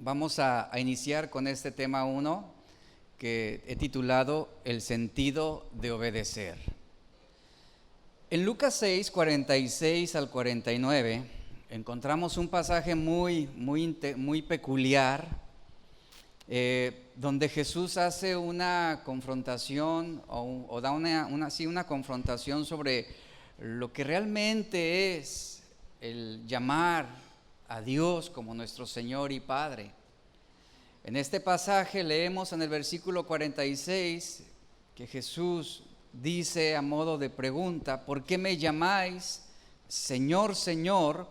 Vamos a iniciar con este tema 1 que he titulado El sentido de obedecer. En Lucas 6, 46 al 49 encontramos un pasaje muy peculiar donde Jesús hace una confrontación o da una confrontación sobre lo que realmente es el llamar a Dios como nuestro Señor y Padre. En este pasaje leemos en el versículo 46 que Jesús dice a modo de pregunta: ¿por qué me llamáis Señor, Señor,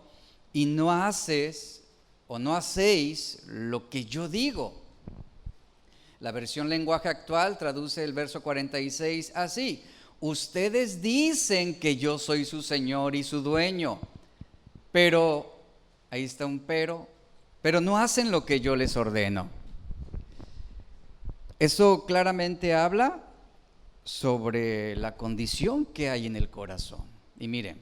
y no hacéis lo que yo digo? La versión lenguaje actual traduce el verso 46 así: ustedes dicen que yo soy su Señor y su dueño, pero, ahí está un pero no hacen lo que yo les ordeno. Eso claramente habla sobre la condición que hay en el corazón. Y miren,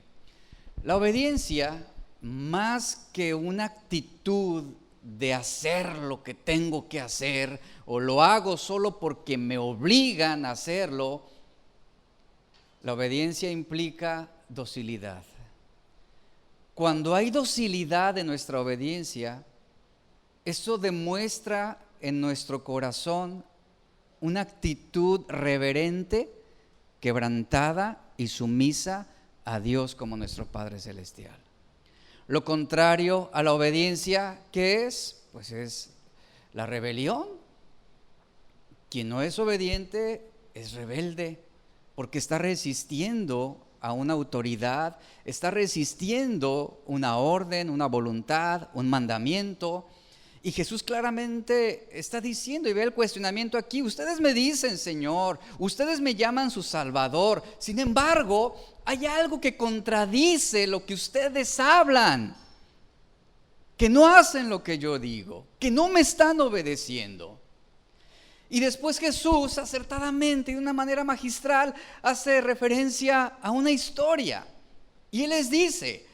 la obediencia, más que una actitud de hacer lo que tengo que hacer o lo hago solo porque me obligan a hacerlo, la obediencia implica docilidad. Cuando hay docilidad en nuestra obediencia, eso demuestra en nuestro corazón una actitud reverente, quebrantada y sumisa a Dios como nuestro Padre Celestial. Lo contrario a la obediencia, ¿qué es? Pues es la rebelión. Quien no es obediente es rebelde, porque está resistiendo a una autoridad, está resistiendo una orden, una voluntad, un mandamiento. Y Jesús claramente está diciendo, y ve el cuestionamiento aquí: ustedes me dicen Señor, ustedes me llaman su Salvador, sin embargo, hay algo que contradice lo que ustedes hablan, que no hacen lo que yo digo, que no me están obedeciendo. Y después Jesús, acertadamente, de una manera magistral, hace referencia a una historia. Y Él les dice: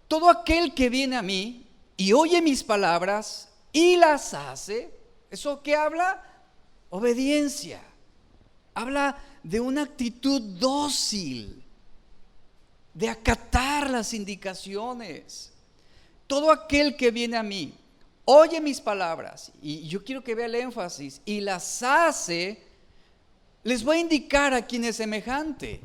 todo aquel que viene a mí y oye mis palabras y las hace, ¿eso qué habla? Obediencia. Habla de una actitud dócil, de acatar las indicaciones. Todo aquel que viene a mí, oye mis palabras, y yo quiero que vea el énfasis, y las hace, les voy a indicar a quién es semejante.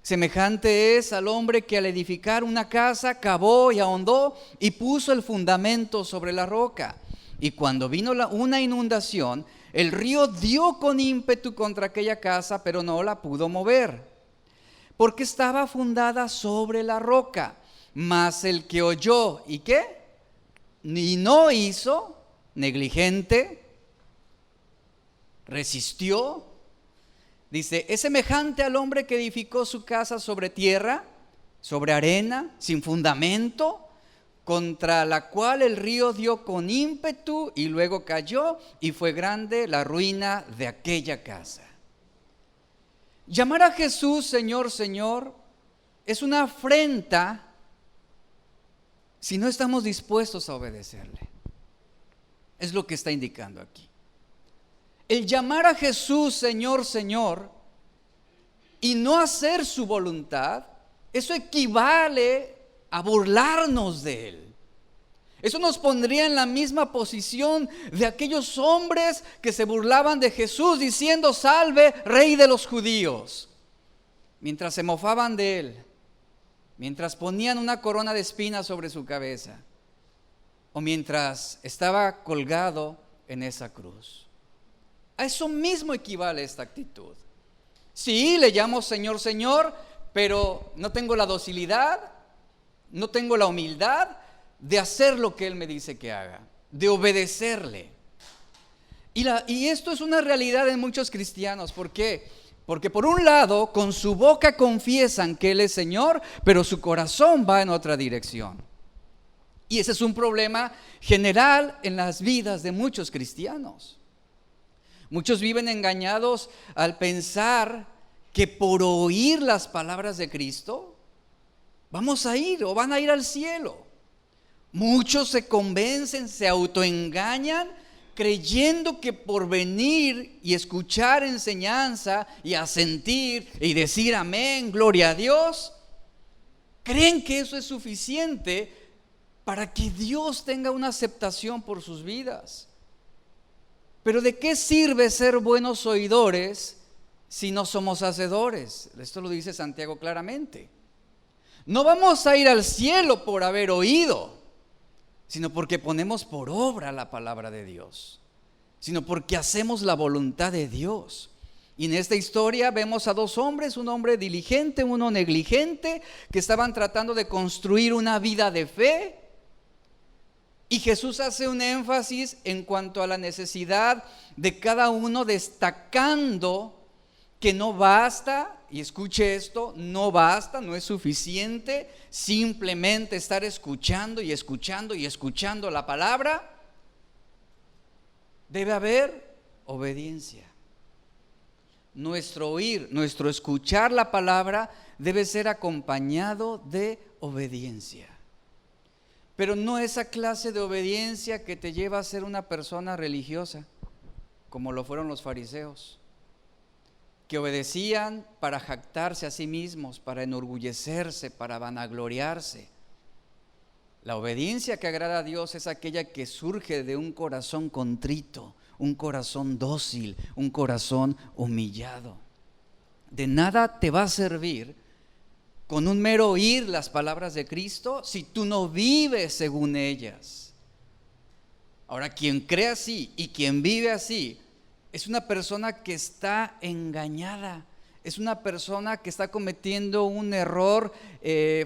Semejante es al hombre que al edificar una casa cavó y ahondó y puso el fundamento sobre la roca. Y cuando vino una inundación, el río dio con ímpetu contra aquella casa, pero no la pudo mover, porque estaba fundada sobre la roca. Mas el que oyó, ¿y qué? Y no hizo, negligente, resistió, dice, es semejante al hombre que edificó su casa sobre tierra, sobre arena, sin fundamento, contra la cual el río dio con ímpetu y luego cayó, y fue grande la ruina de aquella casa. Llamar a Jesús Señor, Señor es una afrenta si no estamos dispuestos a obedecerle. Es lo que está indicando aquí. El llamar a Jesús Señor, Señor y no hacer su voluntad, eso equivale a burlarnos de Él. Eso nos pondría en la misma posición de aquellos hombres que se burlaban de Jesús diciendo: salve, Rey de los judíos, mientras se mofaban de Él, mientras ponían una corona de espinas sobre su cabeza, o mientras estaba colgado en esa cruz. A eso mismo equivale esta actitud. Sí, le llamo Señor, Señor, pero no tengo la docilidad, no tengo la humildad de hacer lo que Él me dice que haga, de obedecerle. Y esto es una realidad en muchos cristianos. ¿Por qué? Porque por un lado, con su boca confiesan que Él es Señor, pero su corazón va en otra dirección. Y ese es un problema general en las vidas de muchos cristianos. Muchos viven engañados al pensar que por oír las palabras de Cristo vamos a ir o van a ir al cielo. Muchos se convencen, se autoengañan creyendo que por venir y escuchar enseñanza y asentir y decir amén, gloria a Dios, creen que eso es suficiente para que Dios tenga una aceptación por sus vidas. Pero ¿de qué sirve ser buenos oidores si no somos hacedores? Esto lo dice Santiago claramente. No vamos a ir al cielo por haber oído, sino porque ponemos por obra la palabra de Dios, sino porque hacemos la voluntad de Dios. Y en esta historia vemos a dos hombres, un hombre diligente, uno negligente, que estaban tratando de construir una vida de fe. Y Jesús hace un énfasis en cuanto a la necesidad de cada uno, destacando que no basta, y escuche esto, no basta, no es suficiente simplemente estar escuchando y escuchando y escuchando la palabra. Debe haber obediencia. Nuestro oír, nuestro escuchar la palabra debe ser acompañado de obediencia. Pero no esa clase de obediencia que te lleva a ser una persona religiosa, como lo fueron los fariseos, que obedecían para jactarse a sí mismos, para enorgullecerse, para vanagloriarse. La obediencia que agrada a Dios es aquella que surge de un corazón contrito, un corazón dócil, un corazón humillado. De nada te va a servir con un mero oír las palabras de Cristo si tú no vives según ellas. Ahora, quien cree así y quien vive así es una persona que está engañada, es una persona que está cometiendo un error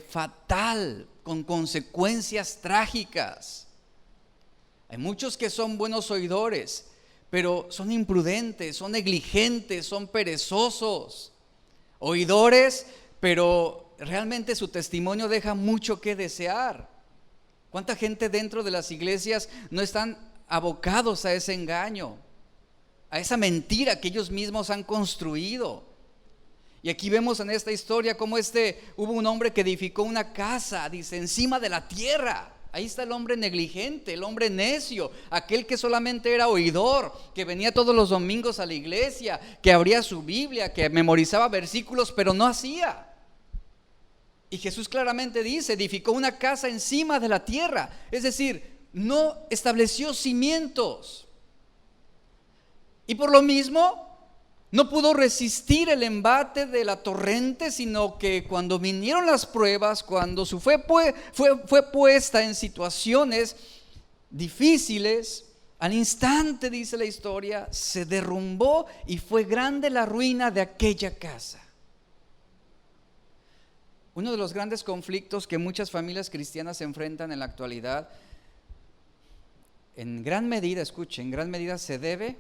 fatal, con consecuencias trágicas. Hay muchos que son buenos oidores, pero son imprudentes, son negligentes, son perezosos. Oidores, pero realmente su testimonio deja mucho que desear. ¿Cuánta gente dentro de las iglesias no están abocados a ese engaño, a esa mentira que ellos mismos han construido? Y aquí vemos en esta historia cómo hubo un hombre que edificó una casa, dice, encima de la tierra. Ahí está el hombre negligente, el hombre necio, aquel que solamente era oidor, que venía todos los domingos a la iglesia, que abría su Biblia, que memorizaba versículos, pero no hacía. Y Jesús claramente dice, edificó una casa encima de la tierra, es decir, no estableció cimientos. Y por lo mismo no pudo resistir el embate de la torrente, sino que cuando vinieron las pruebas, cuando fue puesta en situaciones difíciles, al instante, dice la historia, se derrumbó y fue grande la ruina de aquella casa. Uno de los grandes conflictos que muchas familias cristianas enfrentan en la actualidad, en gran medida, escuchen, en gran medida se debe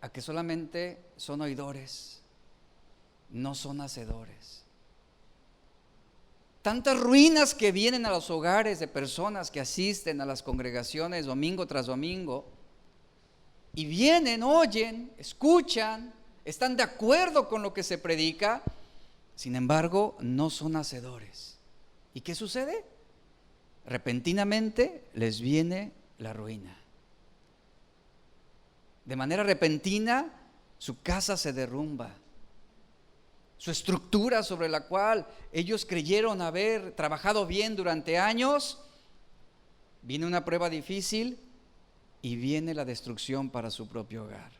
a que solamente son oidores, no son hacedores. Tantas ruinas que vienen a los hogares de personas que asisten a las congregaciones domingo tras domingo, y vienen, oyen, escuchan, están de acuerdo con lo que se predica, sin embargo no son hacedores. ¿Y qué sucede? Repentinamente les viene la ruina. De manera repentina, su casa se derrumba. Su estructura sobre la cual ellos creyeron haber trabajado bien durante años, viene una prueba difícil y viene la destrucción para su propio hogar.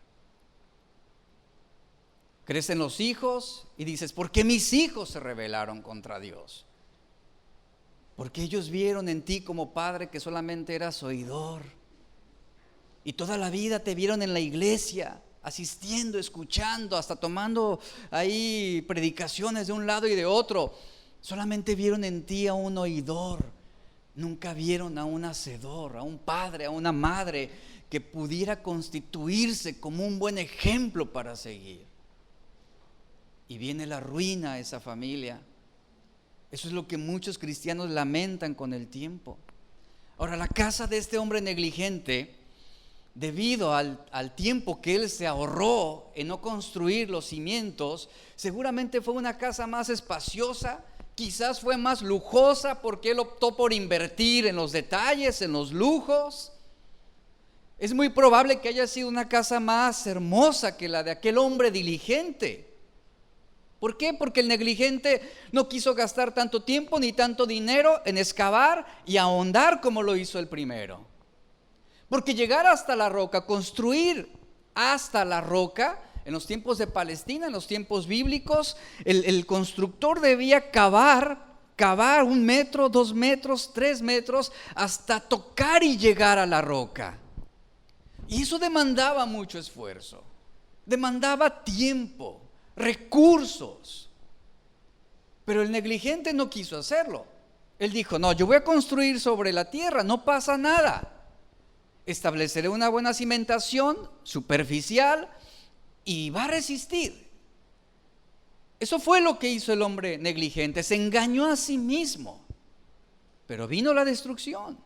Crecen los hijos y dices, ¿por qué mis hijos se rebelaron contra Dios? Porque ellos vieron en ti como padre que solamente eras oidor. Y toda la vida te vieron en la iglesia, asistiendo, escuchando, hasta tomando ahí predicaciones de un lado y de otro. Solamente vieron en ti a un oidor, nunca vieron a un hacedor, a un padre, a una madre que pudiera constituirse como un buen ejemplo para seguir. Y viene la ruina a esa familia. Eso es lo que muchos cristianos lamentan con el tiempo. Ahora, la casa de este hombre negligente, debido al tiempo que él se ahorró en no construir los cimientos, seguramente fue una casa más espaciosa, quizás fue más lujosa porque él optó por invertir en los detalles, en los lujos. Es muy probable que haya sido una casa más hermosa que la de aquel hombre diligente. ¿Por qué? Porque el negligente no quiso gastar tanto tiempo ni tanto dinero en excavar y ahondar como lo hizo el primero. Porque llegar hasta la roca, construir hasta la roca, en los tiempos de Palestina, en los tiempos bíblicos, el constructor debía cavar 1 metro, 2 metros, 3 metros, hasta tocar y llegar a la roca. Y eso demandaba mucho esfuerzo, demandaba tiempo, recursos. Pero el negligente no quiso hacerlo. Él dijo: no, yo voy a construir sobre la tierra, no pasa nada. Estableceré una buena cimentación superficial y va a resistir. Eso fue lo que hizo el hombre negligente. Se engañó a sí mismo. Pero vino la destrucción,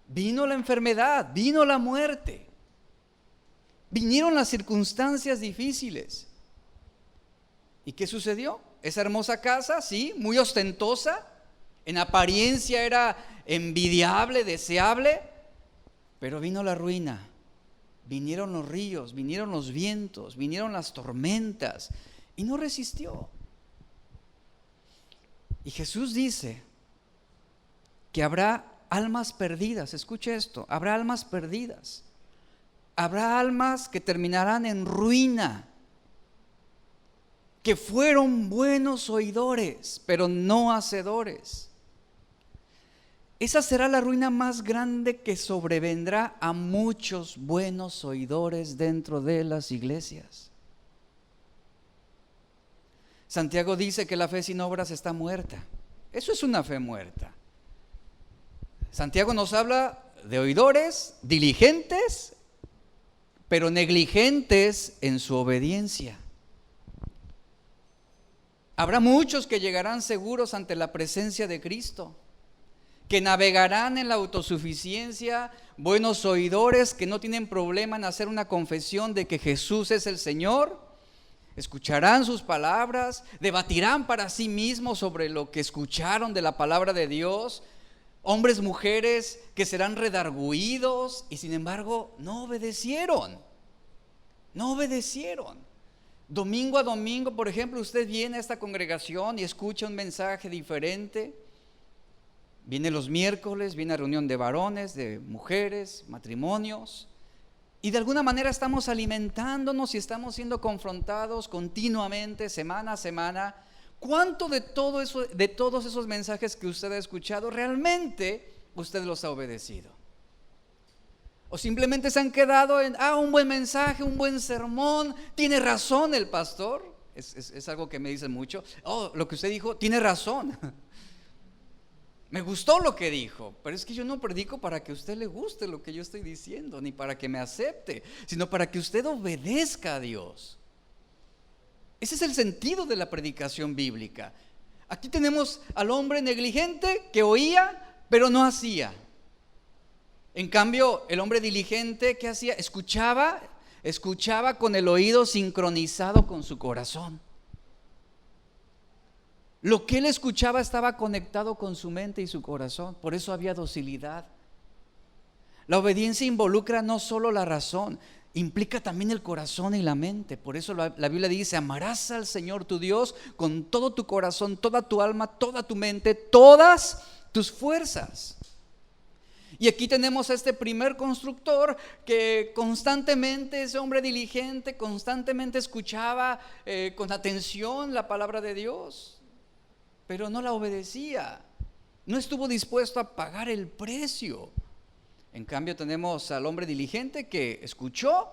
vino la enfermedad, vino la muerte, vinieron las circunstancias difíciles. ¿Y qué sucedió? Esa hermosa casa, sí, muy ostentosa, en apariencia era envidiable, deseable, pero vino la ruina, vinieron los ríos, vinieron los vientos, vinieron las tormentas y no resistió. Y Jesús dice que habrá almas perdidas. Escuche esto: habrá almas perdidas, habrá almas que terminarán en ruina, que fueron buenos oidores, pero no hacedores. Esa será la ruina más grande que sobrevendrá a muchos buenos oidores dentro de las iglesias. Santiago dice que la fe sin obras está muerta. Eso es una fe muerta. Santiago nos habla de oidores diligentes, pero negligentes en su obediencia. Habrá muchos que llegarán seguros ante la presencia de Cristo, que navegarán en la autosuficiencia, buenos oidores que no tienen problema en hacer una confesión de que Jesús es el Señor. Escucharán sus palabras, debatirán para sí mismos sobre lo que escucharon de la palabra de Dios. Hombres, mujeres que serán redargüidos y sin embargo no obedecieron. Domingo a domingo, por ejemplo, usted viene a esta congregación y escucha un mensaje diferente. Viene los miércoles, viene a reunión de varones, de mujeres, matrimonios, y de alguna manera estamos alimentándonos y estamos siendo confrontados continuamente, semana a semana. ¿Cuánto de todo eso, de todos esos mensajes que usted ha escuchado, realmente usted los ha obedecido? O simplemente se han quedado en un buen mensaje, un buen sermón, tiene razón el pastor. Es algo que me dicen mucho. Lo que usted dijo, tiene razón. Me gustó lo que dijo, pero es que yo no predico para que a usted le guste lo que yo estoy diciendo, ni para que me acepte, sino para que usted obedezca a Dios. Ese es el sentido de la predicación bíblica. Aquí tenemos al hombre negligente que oía, pero no hacía. En cambio, el hombre diligente, ¿qué hacía? Escuchaba con el oído sincronizado con su corazón. Lo que él escuchaba estaba conectado con su mente y su corazón. Por eso había docilidad. La obediencia involucra no solo la razón, implica también el corazón y la mente. Por eso la Biblia dice: amarás al Señor tu Dios con todo tu corazón, toda tu alma, toda tu mente, todas tus fuerzas. Y aquí tenemos a este primer constructor que constantemente, ese hombre diligente, constantemente escuchaba con atención la palabra de Dios, pero no la obedecía, no estuvo dispuesto a pagar el precio. En cambio tenemos al hombre diligente que escuchó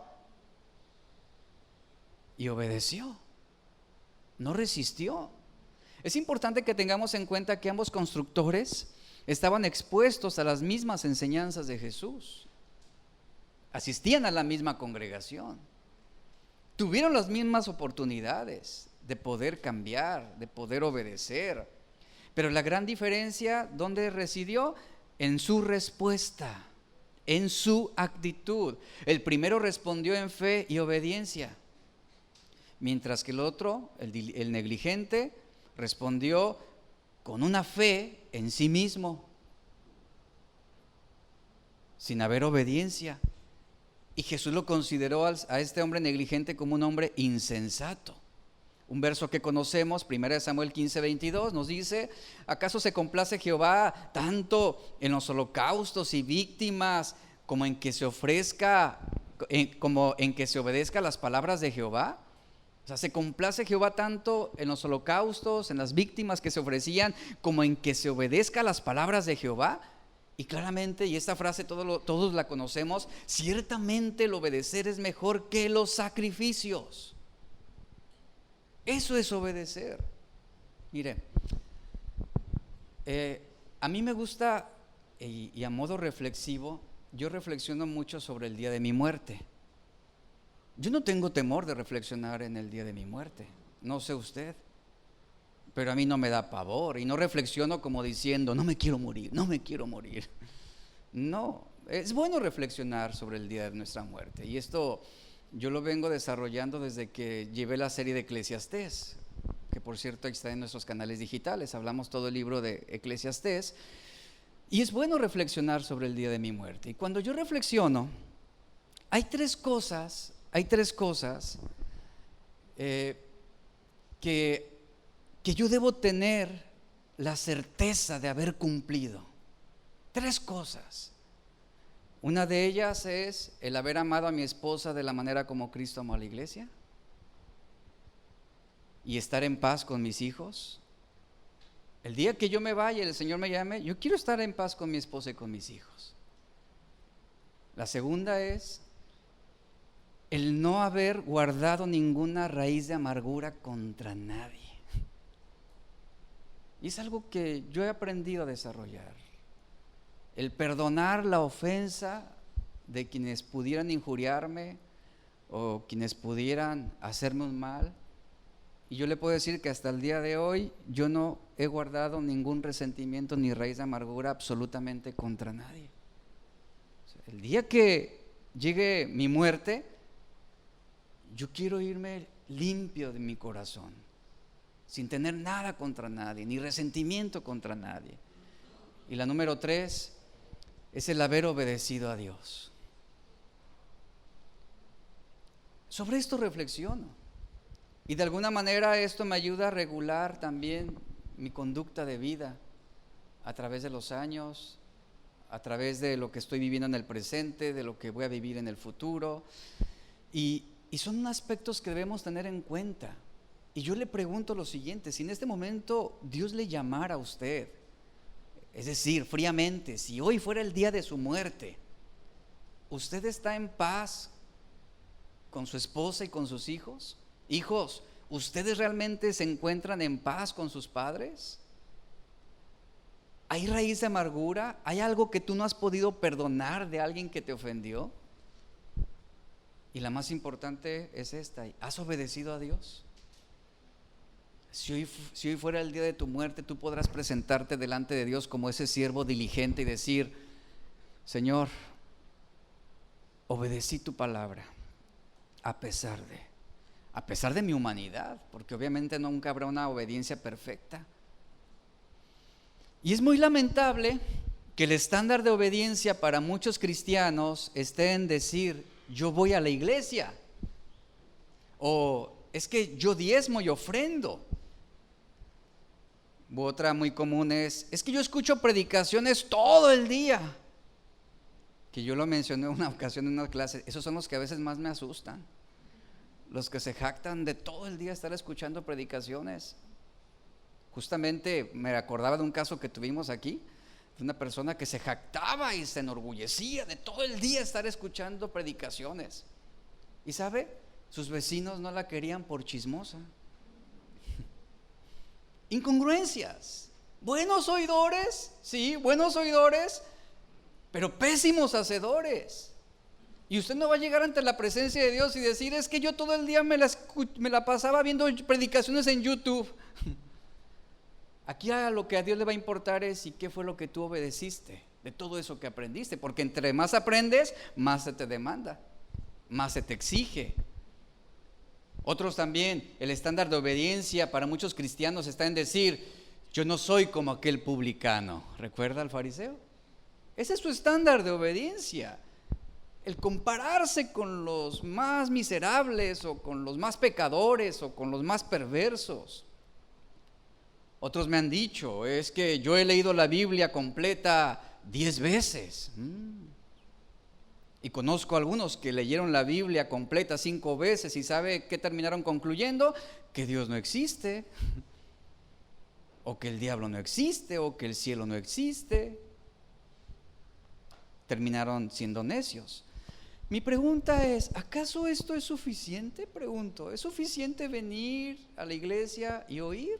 y obedeció, no resistió. Es importante que tengamos en cuenta que ambos constructores estaban expuestos a las mismas enseñanzas de Jesús, asistían a la misma congregación, tuvieron las mismas oportunidades de poder cambiar, de poder obedecer. Pero la gran diferencia, ¿dónde residió? En su respuesta, en su actitud. El primero respondió en fe y obediencia, mientras que el otro, el negligente, respondió con una fe en sí mismo, sin haber obediencia. Y Jesús lo consideró a este hombre negligente como un hombre insensato. Un verso que conocemos, 1 Samuel 15:22, nos dice: ¿acaso se complace Jehová tanto en los holocaustos y víctimas como en que se obedezca las palabras de Jehová? O sea, ¿se complace Jehová tanto en los holocaustos, en las víctimas que se ofrecían, como en que se obedezca las palabras de Jehová? Y claramente, y esta frase todos la conocemos, ciertamente el obedecer es mejor que los sacrificios. Eso es obedecer. Mire, a mí me gusta, y a modo reflexivo, yo reflexiono mucho sobre el día de mi muerte. Yo no tengo temor de reflexionar en el día de mi muerte, no sé usted, pero a mí no me da pavor y no reflexiono como diciendo: no me quiero morir, no me quiero morir. No, es bueno reflexionar sobre el día de nuestra muerte, y esto yo lo vengo desarrollando desde que llevé la serie de Eclesiastés, que por cierto está en nuestros canales digitales. Hablamos todo el libro de Eclesiastés, y es bueno reflexionar sobre el día de mi muerte. Y cuando yo reflexiono, hay tres cosas que yo debo tener la certeza de haber cumplido. Tres cosas. Una de ellas es el haber amado a mi esposa de la manera como Cristo amó a la iglesia, y estar en paz con mis hijos. El día que yo me vaya y el Señor me llame, yo quiero estar en paz con mi esposa y con mis hijos. La segunda es el no haber guardado ninguna raíz de amargura contra nadie. Y es algo que yo he aprendido a desarrollar. El perdonar la ofensa de quienes pudieran injuriarme o quienes pudieran hacerme un mal. Y yo le puedo decir que hasta el día de hoy yo no he guardado ningún resentimiento ni raíz de amargura absolutamente contra nadie. O sea, el día que llegue mi muerte, yo quiero irme limpio de mi corazón, sin tener nada contra nadie, ni resentimiento contra nadie. Y la número 3 es el haber obedecido a Dios. Sobre esto reflexiono, y de alguna manera esto me ayuda a regular también mi conducta de vida a través de los años, a través de lo que estoy viviendo en el presente, de lo que voy a vivir en el futuro. Y son aspectos que debemos tener en cuenta. Y yo le pregunto lo siguiente: si en este momento Dios le llamara a usted, es decir, fríamente, si hoy fuera el día de su muerte, ¿usted está en paz con su esposa y con sus hijos? Hijos, ¿ustedes realmente se encuentran en paz con sus padres? ¿Hay raíz de amargura? ¿Hay algo que tú no has podido perdonar de alguien que te ofendió? Y la más importante es esta: ¿has obedecido a Dios? Si hoy fuera el día de tu muerte, tú podrás presentarte delante de Dios como ese siervo diligente y decir: Señor, obedecí tu palabra a pesar de mi humanidad, porque obviamente nunca habrá una obediencia perfecta. Y es muy lamentable que el estándar de obediencia para muchos cristianos esté en decir: yo voy a la iglesia, o es que yo diezmo y ofrendo. U otra muy común es que yo escucho predicaciones todo el día, que yo lo mencioné una ocasión en una clase. Esos son los que a veces más me asustan, los que se jactan de todo el día estar escuchando predicaciones. Justamente me acordaba de un caso que tuvimos aquí, de una persona que se jactaba y se enorgullecía de todo el día estar escuchando predicaciones. Y ¿sabe? Sus vecinos no la querían por chismosa. Incongruencias. Buenos oidores, sí, buenos oidores, pero pésimos hacedores. Y usted no va a llegar ante la presencia de Dios y decir: es que yo todo el día me la pasaba viendo predicaciones en YouTube. Aquí a lo que a Dios le va a importar es: ¿y qué fue lo que tú obedeciste de todo eso que aprendiste? Porque entre más aprendes, más se te demanda, más se te exige. Otros también, el estándar de obediencia para muchos cristianos está en decir: yo no soy como aquel publicano. ¿Recuerda al fariseo? Ese es su estándar de obediencia. el compararse con los más miserables o con los más pecadores o con los más perversos. Otros me han dicho, es que yo he leído la Biblia completa 10 veces. Y conozco a algunos que leyeron la Biblia completa 5 veces y ¿sabe qué terminaron concluyendo? Que Dios no existe, o que el diablo no existe, o que el cielo no existe. Terminaron siendo necios. Mi pregunta es, ¿acaso esto es suficiente? Pregunto, ¿es suficiente venir a la iglesia y oír?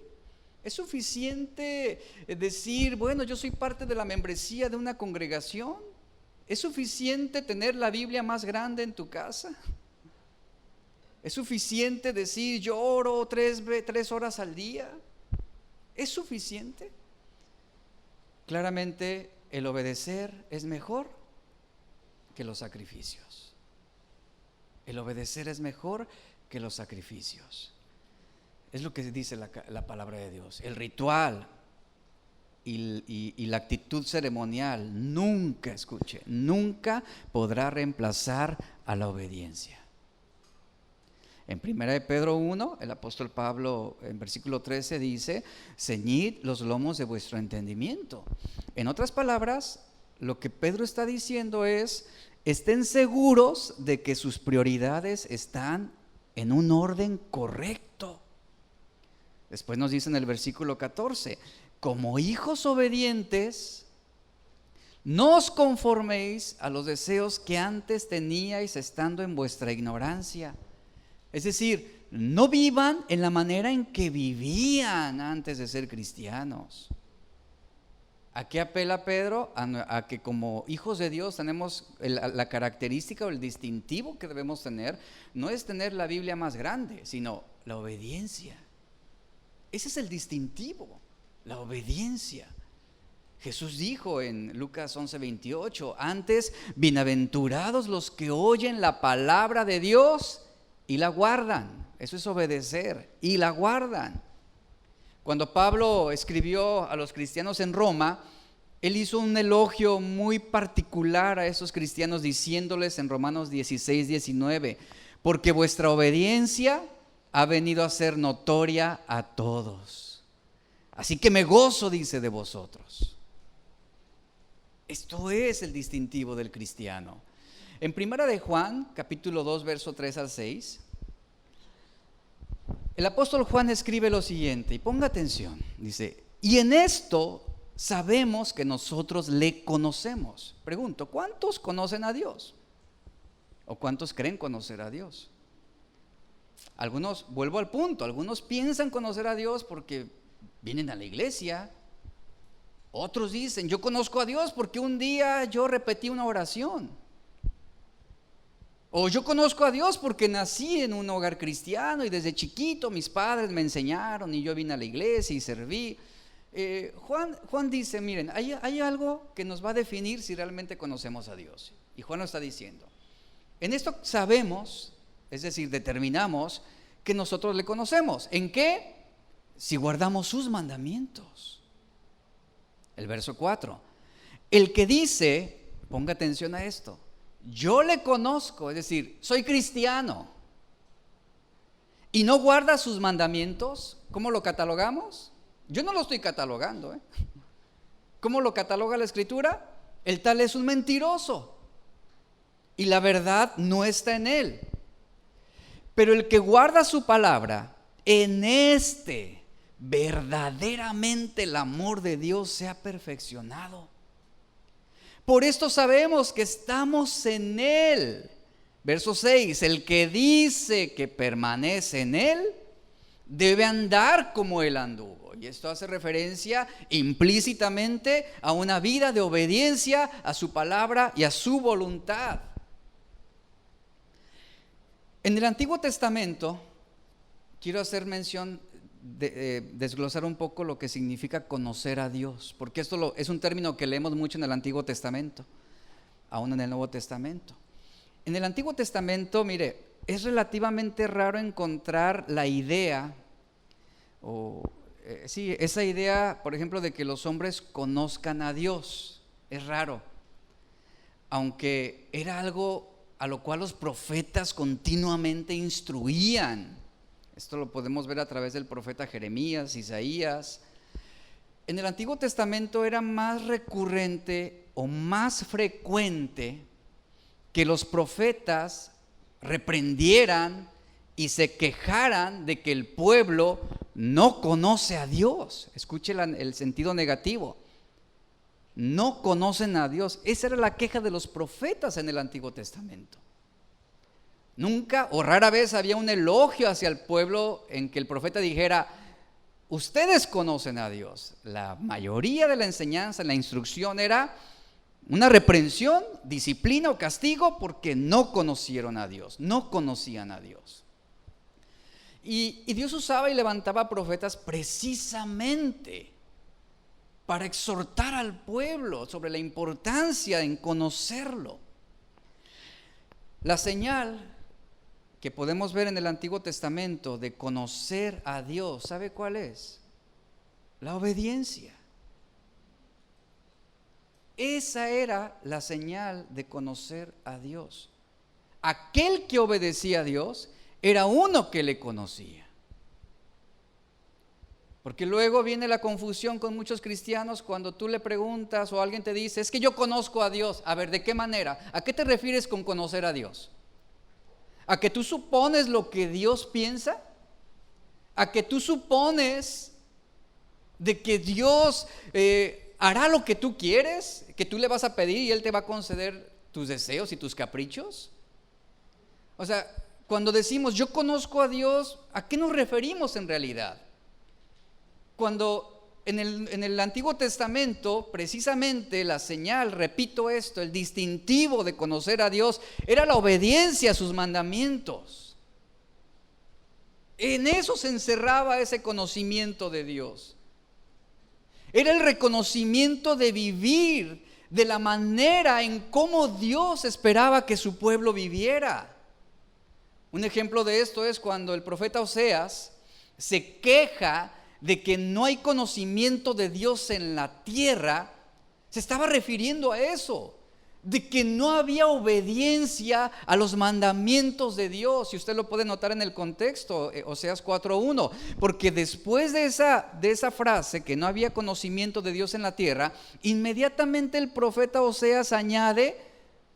¿Es suficiente decir, bueno, yo soy parte de la membresía de una congregación? ¿Es suficiente tener la Biblia más grande en tu casa? ¿Es suficiente decir, yo oro 3 horas al día? ¿Es suficiente? Claramente el obedecer es mejor que los sacrificios. El obedecer es mejor que los sacrificios. Es lo que dice la palabra de Dios. El ritual y la actitud ceremonial nunca, escuche, nunca podrá reemplazar a la obediencia. En 1 Pedro 1, el apóstol Pablo en versículo 13 dice, ceñid los lomos de vuestro entendimiento. En otras palabras, lo que Pedro está diciendo es, estén seguros de que sus prioridades están en un orden correcto. Después nos dice en el versículo 14, como hijos obedientes, no os conforméis a los deseos que antes teníais estando en vuestra ignorancia. Es decir, no vivan en la manera en que vivían antes de ser cristianos. ¿A qué apela Pedro? A que como hijos de Dios tenemos la característica o el distintivo que debemos tener, no es tener la Biblia más grande, sino la obediencia. Ese es el distintivo, la obediencia. Jesús dijo en Lucas 11:28, antes, bienaventurados los que oyen la palabra de Dios y la guardan. Eso es obedecer, y la guardan. Cuando Pablo escribió a los cristianos en Roma, él hizo un elogio muy particular a esos cristianos diciéndoles en Romanos 16:19, porque vuestra obediencia ha venido a ser notoria a todos. Así que me gozo, dice, de vosotros. Esto es el distintivo del cristiano. En 1 de Juan, capítulo 2, verso 3 al 6, el apóstol Juan escribe lo siguiente, y ponga atención, dice, y en esto sabemos que nosotros le conocemos. Pregunto, ¿cuántos conocen a Dios? ¿O cuántos creen conocer a Dios? Algunos, vuelvo al punto, algunos piensan conocer a Dios porque vienen a la iglesia. Otros dicen, yo conozco a Dios porque un día yo repetí una oración. O yo conozco a Dios porque nací en un hogar cristiano y desde chiquito mis padres me enseñaron y yo vine a la iglesia y serví. Juan dice, miren, hay algo que nos va a definir si realmente conocemos a Dios. Y Juan lo está diciendo. En esto sabemos, es decir, determinamos que nosotros le conocemos. ¿En qué? Si guardamos sus mandamientos. El verso 4. El que dice, ponga atención a esto, yo le conozco, es decir, soy cristiano, y no guarda sus mandamientos, ¿cómo lo catalogamos? Yo no lo estoy catalogando, ¿Cómo lo cataloga la Escritura? El tal es un mentiroso, y la verdad no está en él. Pero el que guarda su palabra, en este verdaderamente el amor de Dios se ha perfeccionado. Por esto sabemos que estamos en Él. Verso 6, el que dice que permanece en Él, debe andar como Él anduvo. Y esto hace referencia implícitamente a una vida de obediencia a su palabra y a su voluntad. En el Antiguo Testamento, quiero hacer mención, desglosar un poco lo que significa conocer a Dios, porque esto es un término que leemos mucho en el Antiguo Testamento, aún en el Nuevo Testamento. En el Antiguo Testamento, mire, es relativamente raro encontrar la idea, esa idea, por ejemplo, de que los hombres conozcan a Dios. Es raro, aunque era algo a lo cual los profetas continuamente instruían. Esto lo podemos ver a través del profeta Jeremías, Isaías. En el Antiguo Testamento era más recurrente o más frecuente que los profetas reprendieran y se quejaran de que el pueblo no conoce a Dios. Escuche el sentido negativo. No conocen a Dios. Esa era la queja de los profetas en el Antiguo Testamento. Nunca o rara vez había un elogio hacia el pueblo en que el profeta dijera: ustedes conocen a Dios. La mayoría de la enseñanza, la instrucción era una reprensión, disciplina o castigo porque no conocieron a Dios, no conocían a Dios. Y Dios usaba y levantaba profetas precisamente para exhortar al pueblo sobre la importancia en conocerlo. La señal que podemos ver en el Antiguo Testamento de conocer a Dios, ¿sabe cuál es? La obediencia. Esa era la señal de conocer a Dios. Aquel que obedecía a Dios era uno que le conocía. Porque luego viene la confusión con muchos cristianos cuando tú le preguntas o alguien te dice: es que yo conozco a Dios. A ver, ¿de qué manera? ¿A qué te refieres con conocer a Dios? ¿A que tú supones lo que Dios piensa? ¿A que tú supones de que Dios hará lo que tú quieres? ¿Que tú le vas a pedir y Él te va a conceder tus deseos y tus caprichos? O sea, cuando decimos yo conozco a Dios, ¿a qué nos referimos en realidad? Cuando en el Antiguo Testamento, precisamente la señal, repito esto, el distintivo de conocer a Dios era la obediencia a sus mandamientos. En eso se encerraba ese conocimiento de Dios. Era el reconocimiento de vivir de la manera en cómo Dios esperaba que su pueblo viviera. Un ejemplo de esto es cuando el profeta Oseas se queja de que no hay conocimiento de Dios en la tierra. Se estaba refiriendo a eso, de que no había obediencia a los mandamientos de Dios. Y usted lo puede notar en el contexto, Oseas 4:1, porque después de esa frase, que no había conocimiento de Dios en la tierra, inmediatamente el profeta Oseas añade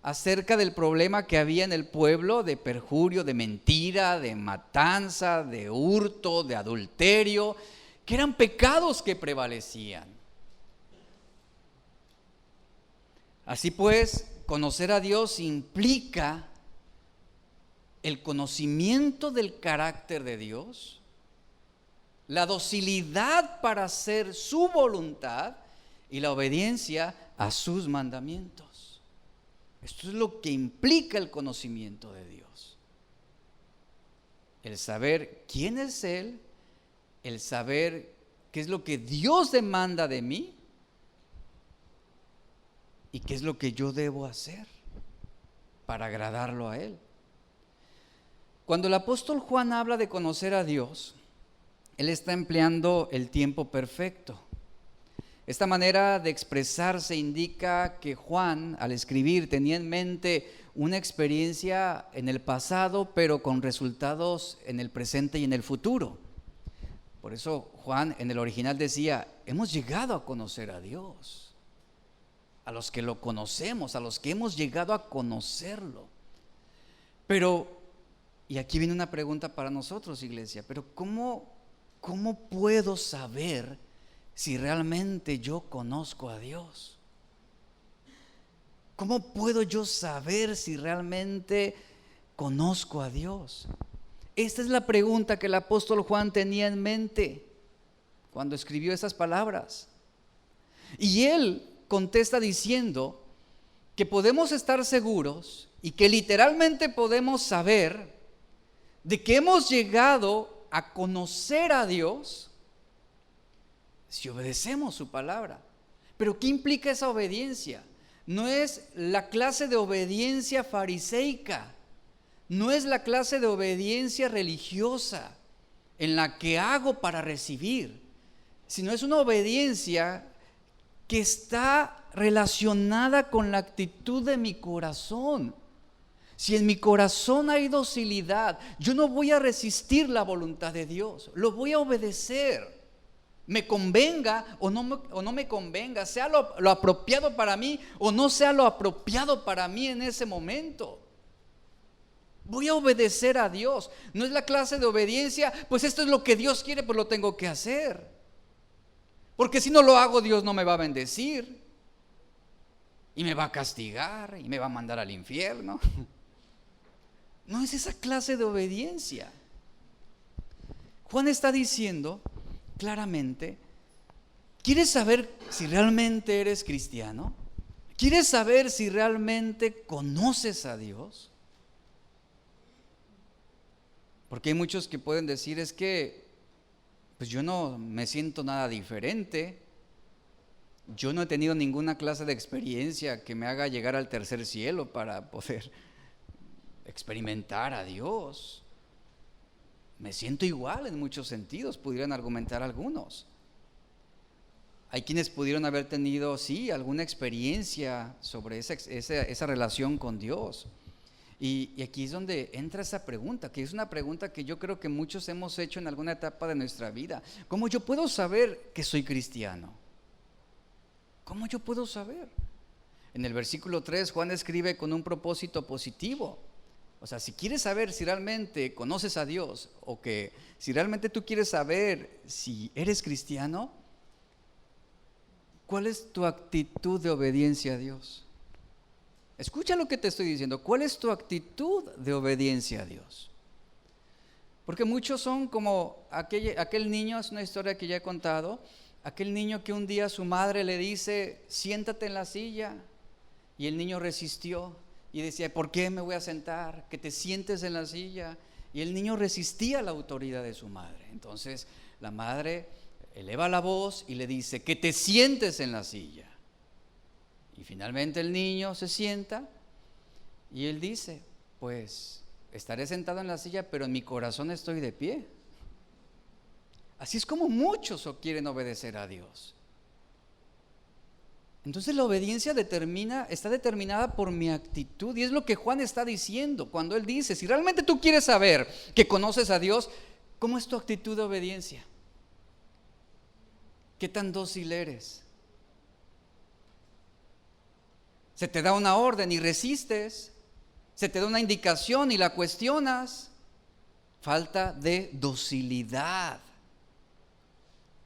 acerca del problema que había en el pueblo de perjurio, de mentira, de matanza, de hurto, de adulterio, que eran pecados que prevalecían. Así pues, conocer a Dios implica el conocimiento del carácter de Dios, la docilidad para hacer su voluntad y la obediencia a sus mandamientos. Esto es lo que implica el conocimiento de Dios. El saber quién es Él, el saber qué es lo que Dios demanda de mí y qué es lo que yo debo hacer para agradarlo a Él. Cuando el apóstol Juan habla de conocer a Dios, él está empleando el tiempo perfecto. Esta manera de expresarse indica que Juan, al escribir, tenía en mente una experiencia en el pasado, pero con resultados en el presente y en el futuro. Por eso Juan en el original decía: hemos llegado a conocer a Dios. A los que lo conocemos, a los que hemos llegado a conocerlo. Pero, y aquí viene una pregunta para nosotros, iglesia, pero ¿cómo puedo saber si realmente yo conozco a Dios? ¿Cómo puedo yo saber si realmente conozco a Dios? Esta es la pregunta que el apóstol Juan tenía en mente cuando escribió esas palabras. Y él contesta diciendo que podemos estar seguros y que literalmente podemos saber de que hemos llegado a conocer a Dios si obedecemos su palabra. Pero ¿qué implica esa obediencia? No es la clase de obediencia fariseica, no es la clase de obediencia religiosa en la que hago para recibir, sino es una obediencia que está relacionada con la actitud de mi corazón. Si en mi corazón hay docilidad, yo no voy a resistir la voluntad de Dios, lo voy a obedecer. Me convenga o no me convenga, sea lo apropiado para mí o no sea lo apropiado para mí en ese momento. Voy a obedecer a Dios. No es la clase de obediencia, pues esto es lo que Dios quiere, pues lo tengo que hacer. Porque si no lo hago, Dios no me va a bendecir. Y me va a castigar y me va a mandar al infierno. No es esa clase de obediencia. Juan está diciendo claramente: ¿quieres saber si realmente eres cristiano? ¿Quieres saber si realmente conoces a Dios? Porque hay muchos que pueden decir: es que pues yo no me siento nada diferente. Yo no he tenido ninguna clase de experiencia que me haga llegar al tercer cielo para poder experimentar a Dios. Me siento igual en muchos sentidos, pudieran argumentar algunos. Hay quienes pudieron haber tenido, sí, alguna experiencia sobre esa relación con Dios. Y aquí es donde entra esa pregunta, que es una pregunta que yo creo que muchos hemos hecho en alguna etapa de nuestra vida. ¿Cómo yo puedo saber que soy cristiano? ¿Cómo yo puedo saber? En el versículo 3, Juan escribe con un propósito positivo. O sea, si quieres saber si realmente conoces a Dios, o que si realmente tú quieres saber si eres cristiano, ¿cuál es tu actitud de obediencia a Dios? Escucha lo que te estoy diciendo. ¿Cuál es tu actitud de obediencia a Dios? Porque muchos son como aquel niño, es una historia que ya he contado, aquel niño que un día su madre le dice: siéntate en la silla, y el niño resistió y decía: ¿por qué me voy a sentar? Que te sientes en la silla. Y el niño resistía la autoridad de su madre. Entonces la madre eleva la voz y le dice: que te sientes en la silla. Y finalmente el niño se sienta y él dice: pues estaré sentado en la silla, pero en mi corazón estoy de pie. Así es como muchos quieren obedecer a Dios. Entonces la obediencia está determinada por mi actitud, y es lo que Juan está diciendo cuando él dice: si realmente tú quieres saber que conoces a Dios, ¿cómo es tu actitud de obediencia? ¿Qué tan dócil eres? Se te da una orden y resistes, se te da una indicación y la cuestionas. Falta de docilidad.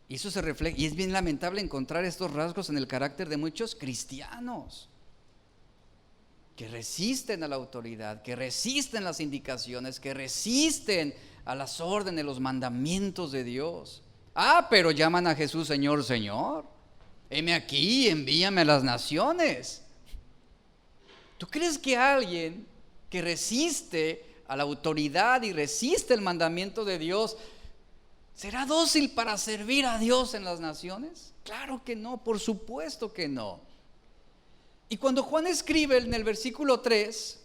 Y eso se refleja, y es bien lamentable encontrar estos rasgos en el carácter de muchos cristianos, que resisten a la autoridad, que resisten las indicaciones, que resisten a las órdenes, los mandamientos de Dios. Pero llaman a Jesús Señor, Señor. Heme aquí, envíame a las naciones. ¿Tú crees que alguien que resiste a la autoridad y resiste el mandamiento de Dios será dócil para servir a Dios en las naciones? Claro que no, por supuesto que no. Y cuando Juan escribe en el versículo 3,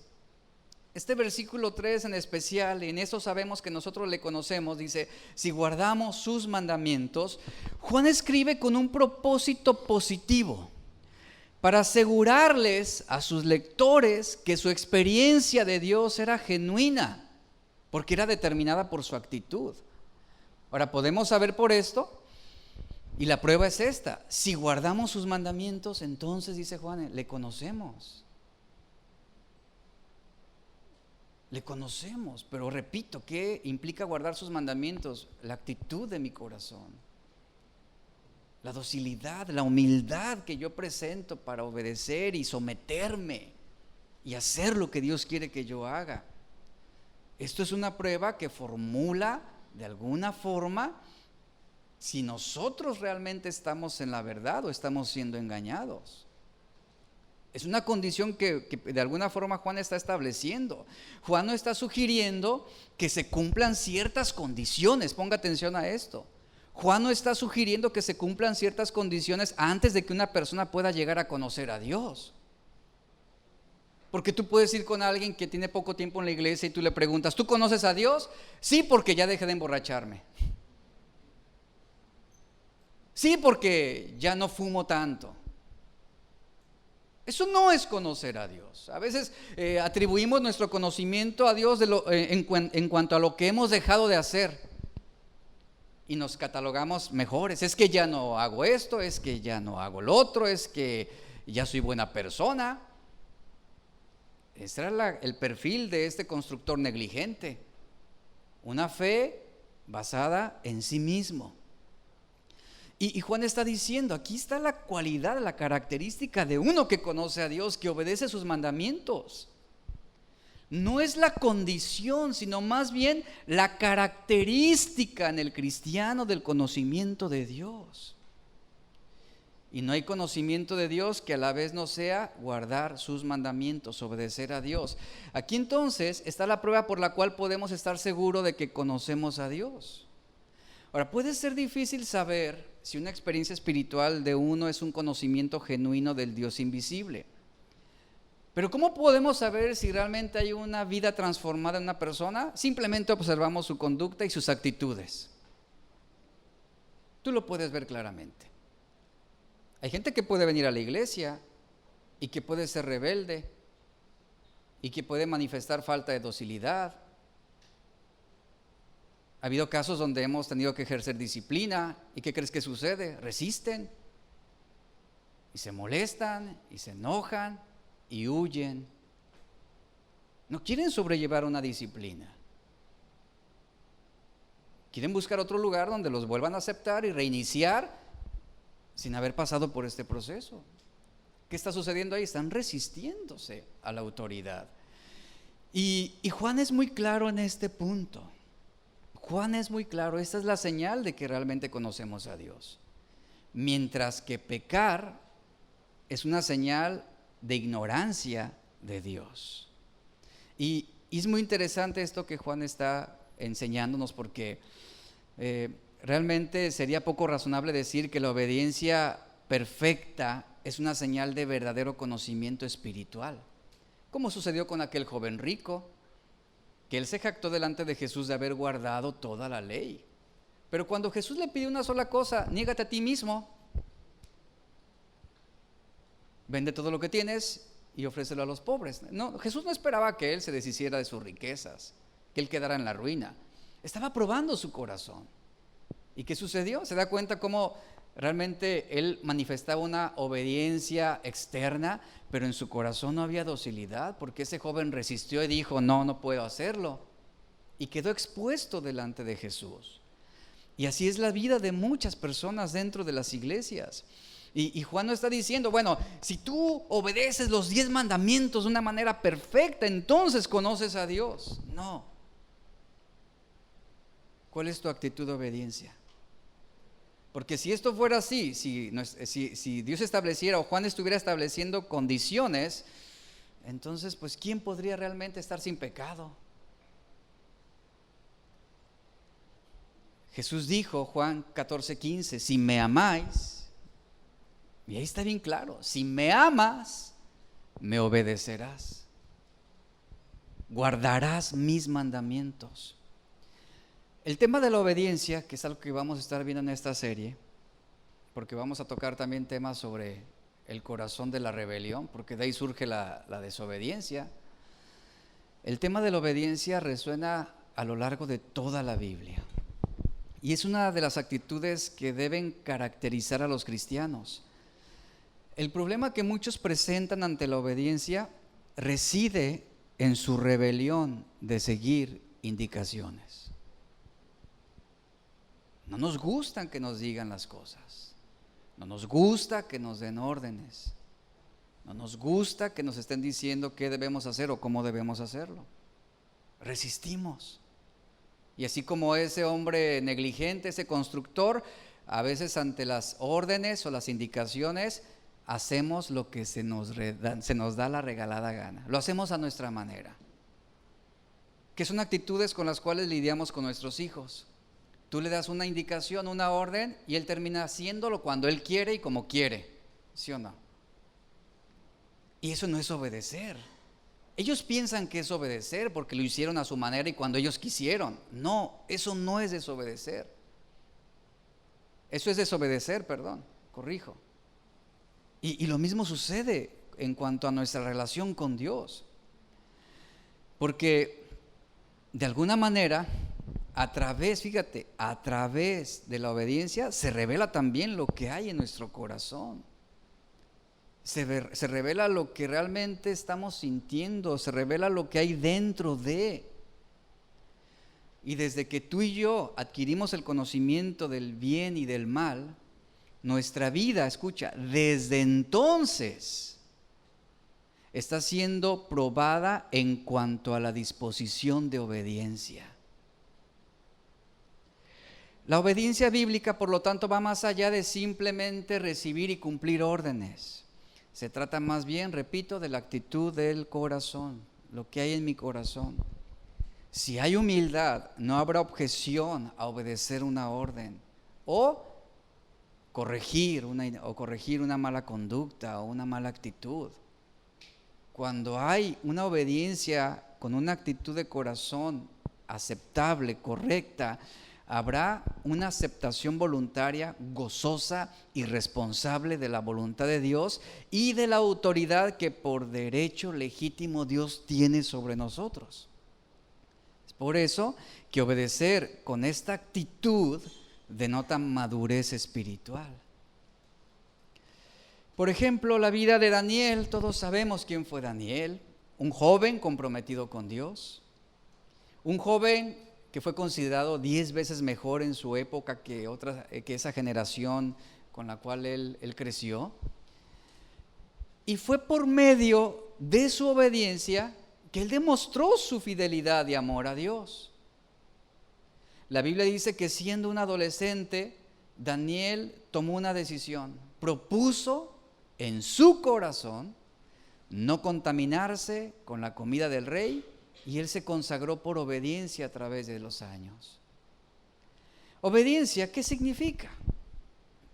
este versículo 3 en especial, y en eso sabemos que nosotros le conocemos, dice: si guardamos sus mandamientos. Juan escribe con un propósito positivo, para asegurarles a sus lectores que su experiencia de Dios era genuina, porque era determinada por su actitud. Ahora, podemos saber por esto, y la prueba es esta: si guardamos sus mandamientos, entonces, dice Juan, le conocemos. Le conocemos, pero repito, ¿qué implica guardar sus mandamientos? La actitud de mi corazón, la docilidad, la humildad que yo presento para obedecer y someterme y hacer lo que Dios quiere que yo haga. Esto es una prueba que formula de alguna forma si nosotros realmente estamos en la verdad o estamos siendo engañados. Es una condición que de alguna forma Juan está estableciendo. Juan no está sugiriendo que se cumplan ciertas condiciones, ponga atención a esto. Juan no está sugiriendo que se cumplan ciertas condiciones antes de que una persona pueda llegar a conocer a Dios. Porque tú puedes ir con alguien que tiene poco tiempo en la iglesia y tú le preguntas: ¿tú conoces a Dios? Sí, porque ya dejé de emborracharme. Sí, porque ya no fumo tanto. Eso no es conocer a Dios. A veces atribuimos nuestro conocimiento a Dios en cuanto a lo que hemos dejado de hacer y nos catalogamos mejores. Es que ya no hago esto, es que ya no hago lo otro, es que ya soy buena persona. Ese era el perfil de este constructor negligente. Una fe basada en sí mismo. Y Juan está diciendo, aquí está la cualidad, la característica de uno que conoce a Dios, que obedece sus mandamientos. No es la condición, sino más bien la característica en el cristiano del conocimiento de Dios. Y no hay conocimiento de Dios que a la vez no sea guardar sus mandamientos, obedecer a Dios. Aquí entonces está la prueba por la cual podemos estar seguros de que conocemos a Dios. Ahora, puede ser difícil saber si una experiencia espiritual de uno es un conocimiento genuino del Dios invisible. Pero ¿cómo podemos saber si realmente hay una vida transformada en una persona? Simplemente observamos su conducta y sus actitudes. Tú lo puedes ver claramente. Hay gente que puede venir a la iglesia y que puede ser rebelde y que puede manifestar falta de docilidad. Ha habido casos donde hemos tenido que ejercer disciplina y ¿qué crees que sucede? Resisten y se molestan y se enojan y huyen. No quieren sobrellevar una disciplina. Quieren buscar otro lugar donde los vuelvan a aceptar y reiniciar sin haber pasado por este proceso. ¿Qué está sucediendo ahí? Están resistiéndose a la autoridad. Y Juan es muy claro en este punto. Juan es muy claro, esta es la señal de que realmente conocemos a Dios. Mientras que pecar es una señal de ignorancia de Dios. Y es muy interesante esto que Juan está enseñándonos porque realmente sería poco razonable decir que la obediencia perfecta es una señal de verdadero conocimiento espiritual. Como sucedió con aquel joven rico, que él se jactó delante de Jesús de haber guardado toda la ley. Pero cuando Jesús le pidió una sola cosa, niégate a ti mismo, vende todo lo que tienes y ofrécelo a los pobres. No, Jesús no esperaba que él se deshiciera de sus riquezas, que él quedara en la ruina. Estaba probando su corazón. ¿Y qué sucedió? Se da cuenta cómo realmente él manifestaba una obediencia externa, pero en su corazón no había docilidad, porque ese joven resistió y dijo, no puedo hacerlo. Y quedó expuesto delante de Jesús. Y así es la vida de muchas personas dentro de las iglesias. Y Juan no está diciendo, bueno, si tú obedeces los 10 mandamientos de una manera perfecta, entonces conoces a Dios. No. ¿Cuál es tu actitud de obediencia? Porque si esto fuera así, si Dios estableciera o Juan estuviera estableciendo condiciones, entonces pues ¿quién podría realmente estar sin pecado? Jesús dijo, Juan 14:15, si me amáis, y ahí está bien claro, si me amas, me obedecerás, guardarás mis mandamientos. El tema de la obediencia, que es algo que vamos a estar viendo en esta serie, porque vamos a tocar también temas sobre el corazón de la rebelión, porque de ahí surge la desobediencia. El tema de la obediencia resuena a lo largo de toda la Biblia. Y es una de las actitudes que deben caracterizar a los cristianos. El problema que muchos presentan ante la obediencia reside en su rebelión de seguir indicaciones. No nos gustan que nos digan las cosas. No nos gusta que nos den órdenes. No nos gusta que nos estén diciendo qué debemos hacer o cómo debemos hacerlo. Resistimos. Y así como ese hombre negligente, ese constructor, a veces ante las órdenes o las indicaciones, hacemos lo que se nos da la regalada gana. Lo hacemos a nuestra manera. Que son actitudes con las cuales lidiamos con nuestros hijos. Tú le das una indicación, una orden, y él termina haciéndolo cuando él quiere y como quiere. ¿Sí o no? Y eso no es obedecer. Ellos piensan que es obedecer porque lo hicieron a su manera y cuando ellos quisieron. No, eso no es desobedecer. Eso es desobedecer, corrijo. Y lo mismo sucede en cuanto a nuestra relación con Dios. Porque de alguna manera, a través de la obediencia se revela también lo que hay en nuestro corazón. Se revela lo que realmente estamos sintiendo, se revela lo que hay dentro de. Y desde que tú y yo adquirimos el conocimiento del bien y del mal, nuestra vida, escucha, desde entonces está siendo probada en cuanto a la disposición de obediencia. La obediencia bíblica, por lo tanto, va más allá de simplemente recibir y cumplir órdenes. Se trata más bien, repito, de la actitud del corazón, lo que hay en mi corazón. Si hay humildad, no habrá objeción a obedecer una orden o corregir una mala conducta o una mala actitud. Cuando hay una obediencia con una actitud de corazón aceptable, correcta, habrá una aceptación voluntaria, gozosa y responsable de la voluntad de Dios y de la autoridad que por derecho legítimo Dios tiene sobre nosotros. Es por eso que obedecer con esta actitud denota madurez espiritual. Por ejemplo, la vida de Daniel, todos sabemos quién fue Daniel, un joven comprometido con Dios, un joven que fue considerado 10 veces mejor en su época que esa generación con la cual él creció. Y fue por medio de su obediencia que él demostró su fidelidad y amor a Dios. La Biblia dice que siendo un adolescente, Daniel tomó una decisión, propuso en su corazón no contaminarse con la comida del rey, y él se consagró por obediencia a través de los años. Obediencia, ¿qué significa?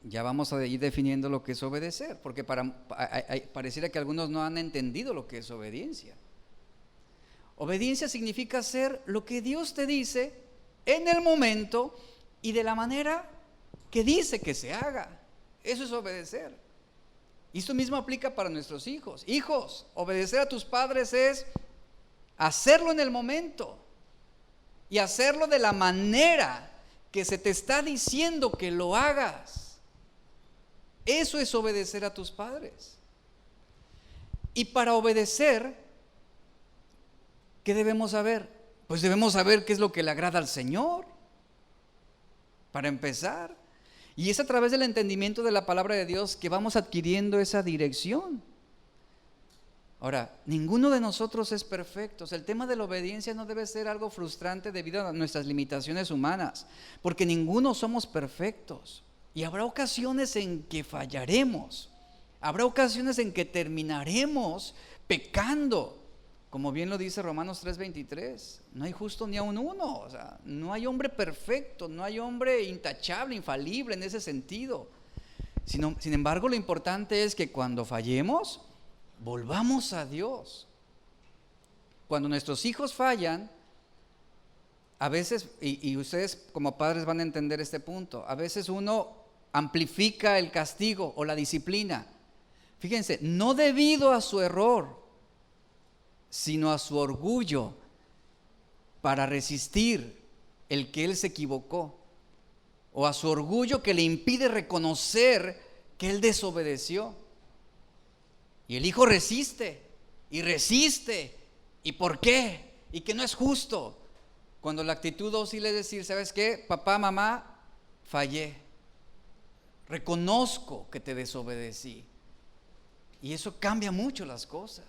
Ya vamos a ir definiendo lo que es obedecer, porque pareciera que algunos no han entendido lo que es obediencia. Obediencia significa hacer lo que Dios te dice en el momento y de la manera que dice que se haga. Eso es obedecer. Y esto mismo aplica para nuestros hijos. Hijos, obedecer a tus padres es hacerlo en el momento y hacerlo de la manera que se te está diciendo que lo hagas. Eso es obedecer a tus padres. Y para obedecer, ¿qué debemos saber? Pues debemos saber qué es lo que le agrada al Señor, para empezar. Y es a través del entendimiento de la palabra de Dios que vamos adquiriendo esa dirección. Ahora, ninguno de nosotros es perfecto. El tema de la obediencia no debe ser algo frustrante debido a nuestras limitaciones humanas, porque ninguno somos perfectos. Y habrá ocasiones en que fallaremos, habrá ocasiones en que terminaremos pecando. Como bien lo dice Romanos 3:23, no hay justo ni aun uno. O sea, no hay hombre perfecto, no hay hombre intachable, infalible en ese sentido. Sin embargo, lo importante es que cuando fallemos, volvamos a Dios. Cuando nuestros hijos fallan, a veces, y ustedes como padres van a entender este punto, a veces uno amplifica el castigo o la disciplina. Fíjense, no debido a su error, sino a su orgullo para resistir el que él se equivocó, o a su orgullo que le impide reconocer que él desobedeció. Y el hijo resiste, ¿y por qué? Y que no es justo. Cuando la actitud dócil es decir, ¿sabes qué? Papá, mamá, fallé. Reconozco que te desobedecí. Y eso cambia mucho las cosas.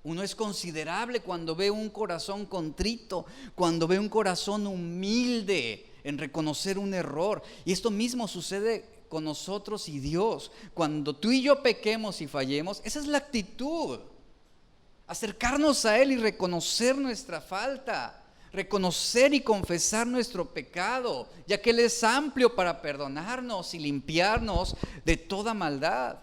Uno es considerable cuando ve un corazón contrito, cuando ve un corazón humilde en reconocer un error. Y esto mismo sucede con nosotros y Dios. Cuando tú y yo pequemos y fallemos, esa es la actitud. Acercarnos a Él y reconocer nuestra falta, reconocer y confesar nuestro pecado, ya que Él es amplio para perdonarnos y limpiarnos de toda maldad.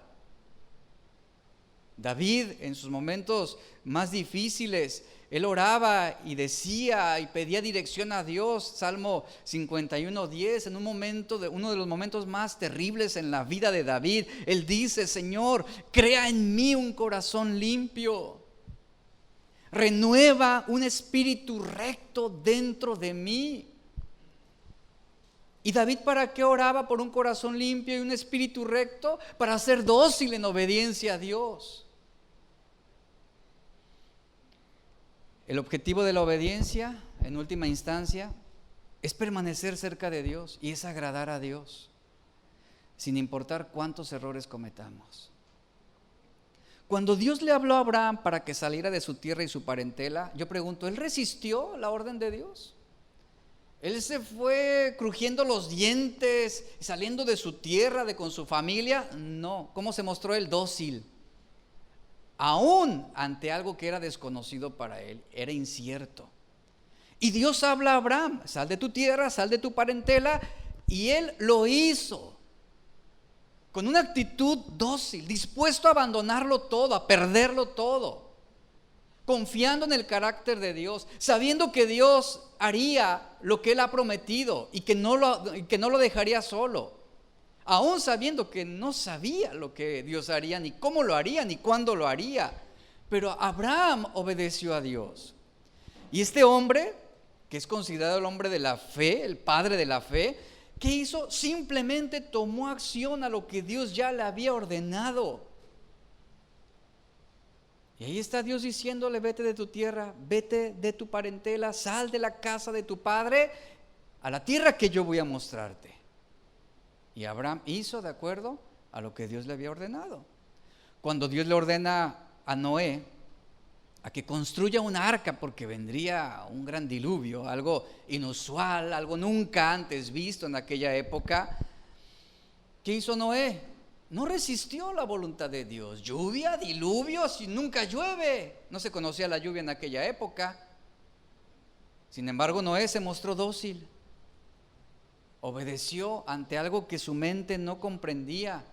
David, en sus momentos más difíciles, él oraba y decía y pedía dirección a Dios. Salmo 51:10, en uno de los momentos más terribles en la vida de David, él dice: Señor, crea en mí un corazón limpio, renueva un espíritu recto dentro de mí. ¿Y David para qué oraba por un corazón limpio y un espíritu recto? Para ser dócil en obediencia a Dios. El objetivo de la obediencia, en última instancia, es permanecer cerca de Dios y es agradar a Dios, sin importar cuántos errores cometamos. Cuando Dios le habló a Abraham para que saliera de su tierra y su parentela, yo pregunto, ¿él resistió la orden de Dios? ¿Él se fue crujiendo los dientes, saliendo de su tierra, con su familia? No. ¿Cómo se mostró él? Dócil. Aún ante algo que era desconocido para él, era incierto. Y Dios habla a Abraham: sal de tu tierra, sal de tu parentela, y él lo hizo con una actitud dócil, dispuesto a abandonarlo todo, a perderlo todo, confiando en el carácter de Dios, sabiendo que Dios haría lo que él ha prometido y que no lo dejaría solo. Aún sabiendo que no sabía lo que Dios haría, ni cómo lo haría, ni cuándo lo haría. Pero Abraham obedeció a Dios. Y este hombre, que es considerado el hombre de la fe, el padre de la fe, ¿qué hizo? Simplemente tomó acción a lo que Dios ya le había ordenado. Y ahí está Dios diciéndole: vete de tu tierra, vete de tu parentela, sal de la casa de tu padre a la tierra que yo voy a mostrarte. Y Abraham hizo de acuerdo a lo que Dios le había ordenado. Cuando Dios le ordena a Noé a que construya una arca, porque vendría un gran diluvio, algo inusual, algo nunca antes visto en aquella época, ¿qué hizo Noé? No resistió la voluntad de Dios. Lluvia, diluvio, si nunca llueve. No se conocía la lluvia en aquella época. Sin embargo, Noé se mostró dócil. Obedeció ante algo que su mente no comprendía,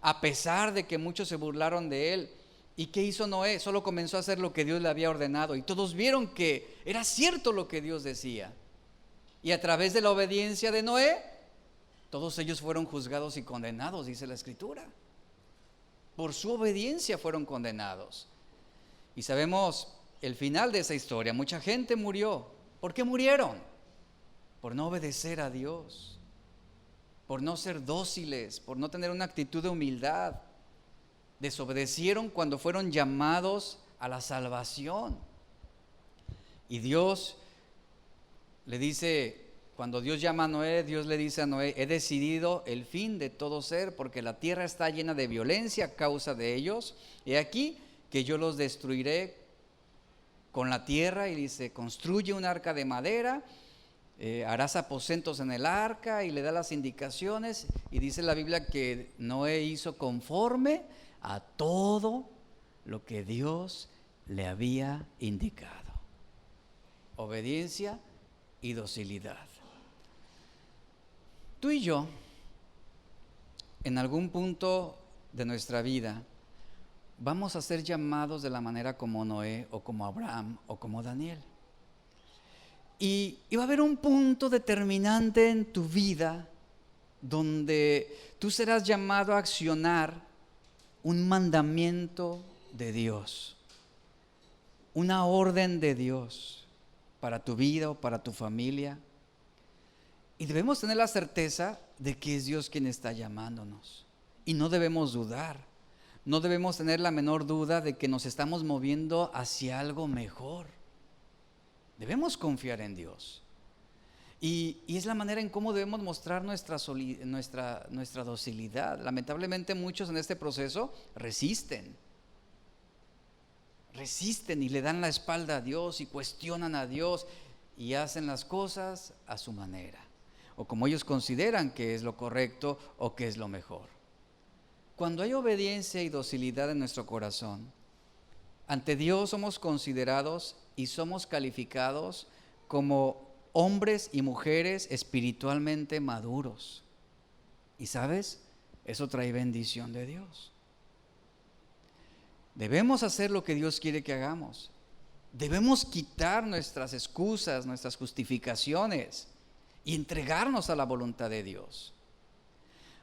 a pesar de que muchos se burlaron de él. ¿Y qué hizo Noé? Solo comenzó a hacer lo que Dios le había ordenado, y todos vieron que era cierto lo que Dios decía. Y a través de la obediencia de Noé, todos ellos fueron juzgados y condenados, dice la Escritura. Por su obediencia fueron condenados. Y sabemos el final de esa historia. Mucha gente murió. ¿Por qué murieron? Por no obedecer a Dios, por no ser dóciles, por no tener una actitud de humildad. Desobedecieron cuando fueron llamados a la salvación. Y Dios le dice, cuando Dios llama a Noé, Dios le dice a Noé: he decidido el fin de todo ser, porque la tierra está llena de violencia a causa de ellos. He aquí que yo los destruiré con la tierra. Y dice: construye un arca de madera, harás aposentos en el arca, y le da las indicaciones. Y dice la Biblia que Noé hizo conforme a todo lo que Dios le había indicado. Obediencia y docilidad. Tú y yo, en algún punto de nuestra vida, vamos a ser llamados de la manera como Noé, o como Abraham, o como Daniel. Y va a haber un punto determinante en tu vida donde tú serás llamado a accionar un mandamiento de Dios, una orden de Dios para tu vida o para tu familia. Y debemos tener la certeza de que es Dios quien está llamándonos. Y no debemos dudar, no debemos tener la menor duda de que nos estamos moviendo hacia algo mejor. Debemos confiar en Dios. Y es la manera en cómo debemos mostrar nuestra docilidad. Lamentablemente muchos en este proceso resisten y le dan la espalda a Dios y cuestionan a Dios y hacen las cosas a su manera, o como ellos consideran que es lo correcto o que es lo mejor. Cuando hay obediencia y docilidad en nuestro corazón, ante Dios somos considerados y somos calificados como hombres y mujeres espiritualmente maduros. Y ¿sabes? Eso trae bendición de Dios. Debemos hacer lo que Dios quiere que hagamos. Debemos quitar nuestras excusas, nuestras justificaciones y entregarnos a la voluntad de Dios.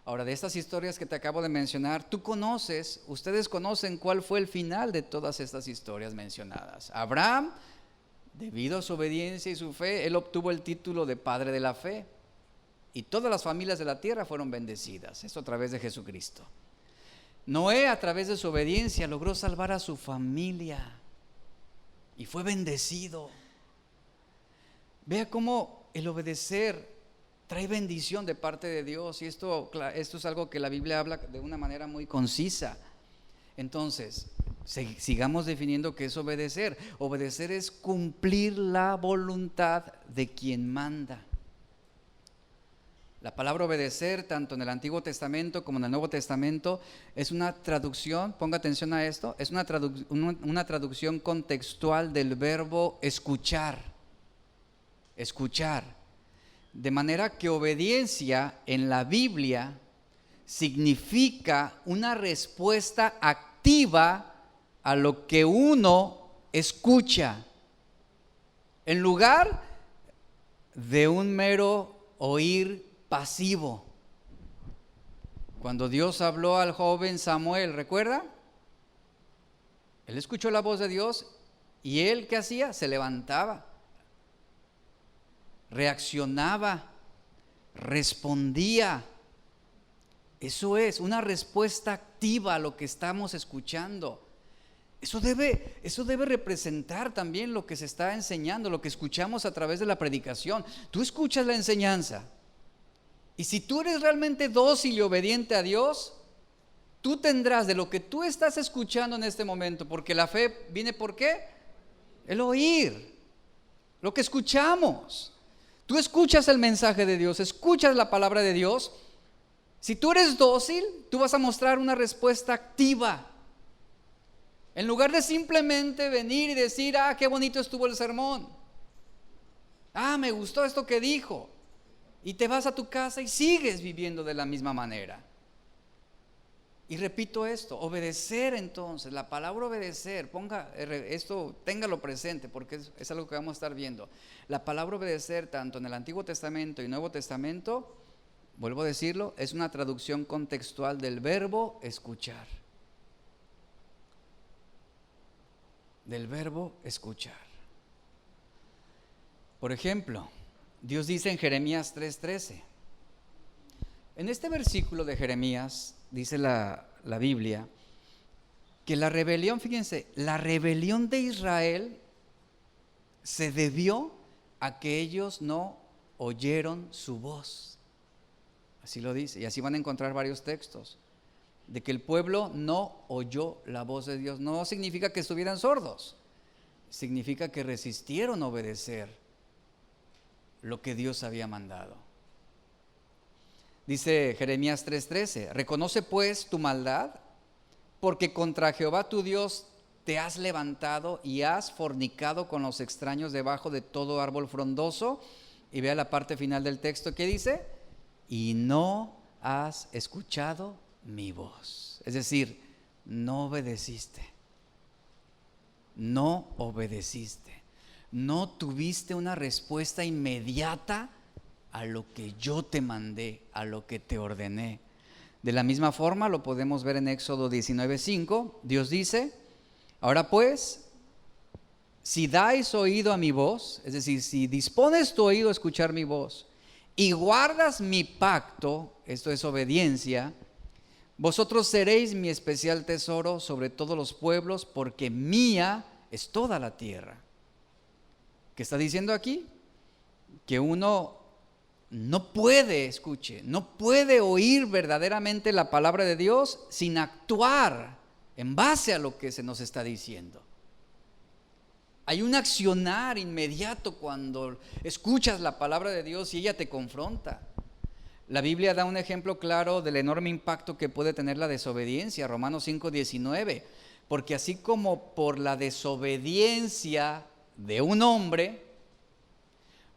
Ahora, de estas historias que te acabo de mencionar, ustedes conocen cuál fue el final de todas estas historias mencionadas. Abraham, debido a su obediencia y su fe, él obtuvo el título de Padre de la Fe. Y todas las familias de la tierra fueron bendecidas. Esto a través de Jesucristo. Noé, a través de su obediencia, logró salvar a su familia y fue bendecido. Vea cómo el obedecer trae bendición de parte de Dios, y esto es algo que la Biblia habla de una manera muy concisa. Entonces, sigamos definiendo qué es obedecer. Obedecer es cumplir la voluntad de quien manda. La palabra obedecer, tanto en el Antiguo Testamento como en el Nuevo Testamento, es una traducción, ponga atención a esto, es una traducción contextual del verbo escuchar. Escuchar. De manera que obediencia en la Biblia significa una respuesta activa a lo que uno escucha, en lugar de un mero oír pasivo. Cuando Dios habló al joven Samuel, ¿recuerda? Él escuchó la voz de Dios y él, ¿qué hacía? Se levantaba, reaccionaba, respondía. Eso es una respuesta activa a lo que estamos escuchando. Eso debe representar también lo que se está enseñando, lo que escuchamos a través de la predicación. Tú escuchas la enseñanza, y si tú eres realmente dócil y obediente a Dios, tú tendrás de lo que tú estás escuchando en este momento, porque la fe viene ¿por qué? El oír, lo que escuchamos. Tú escuchas el mensaje de Dios, escuchas la palabra de Dios. Si tú eres dócil, tú vas a mostrar una respuesta activa. En lugar de simplemente venir y decir, qué bonito estuvo el sermón. Me gustó esto que dijo. Y te vas a tu casa y sigues viviendo de la misma manera. Y repito esto, obedecer entonces, la palabra obedecer, téngalo presente porque es algo que vamos a estar viendo. La palabra obedecer, tanto en el Antiguo Testamento y Nuevo Testamento, vuelvo a decirlo, es una traducción contextual del verbo escuchar. Del verbo escuchar. Por ejemplo, Dios dice en Jeremías 3:13. En este versículo de Jeremías dice la Biblia que la rebelión, fíjense, la rebelión de Israel se debió a que ellos no oyeron su voz. Así lo dice, y así van a encontrar varios textos, de que el pueblo no oyó la voz de Dios. No significa que estuvieran sordos, significa que resistieron obedecer lo que Dios había mandado. Dice Jeremías 3:13, reconoce pues tu maldad, porque contra Jehová tu Dios te has levantado y has fornicado con los extraños debajo de todo árbol frondoso. Y vea la parte final del texto que dice, y no has escuchado mi voz. Es decir, no obedeciste. No obedeciste. No tuviste una respuesta inmediata a lo que yo te mandé, a lo que te ordené. De la misma forma lo podemos ver en Éxodo 19:5. Dios dice, ahora pues, si dais oído a mi voz, es decir, si dispones tu oído a escuchar mi voz y guardas mi pacto, esto es obediencia, vosotros seréis mi especial tesoro sobre todos los pueblos, porque mía es toda la tierra. ¿Qué está diciendo aquí? Que uno no puede, no puede oír verdaderamente la palabra de Dios sin actuar en base a lo que se nos está diciendo. Hay un accionar inmediato cuando escuchas la palabra de Dios y ella te confronta. La Biblia da un ejemplo claro del enorme impacto que puede tener la desobediencia, Romanos 5:19, porque así como por la desobediencia de un hombre,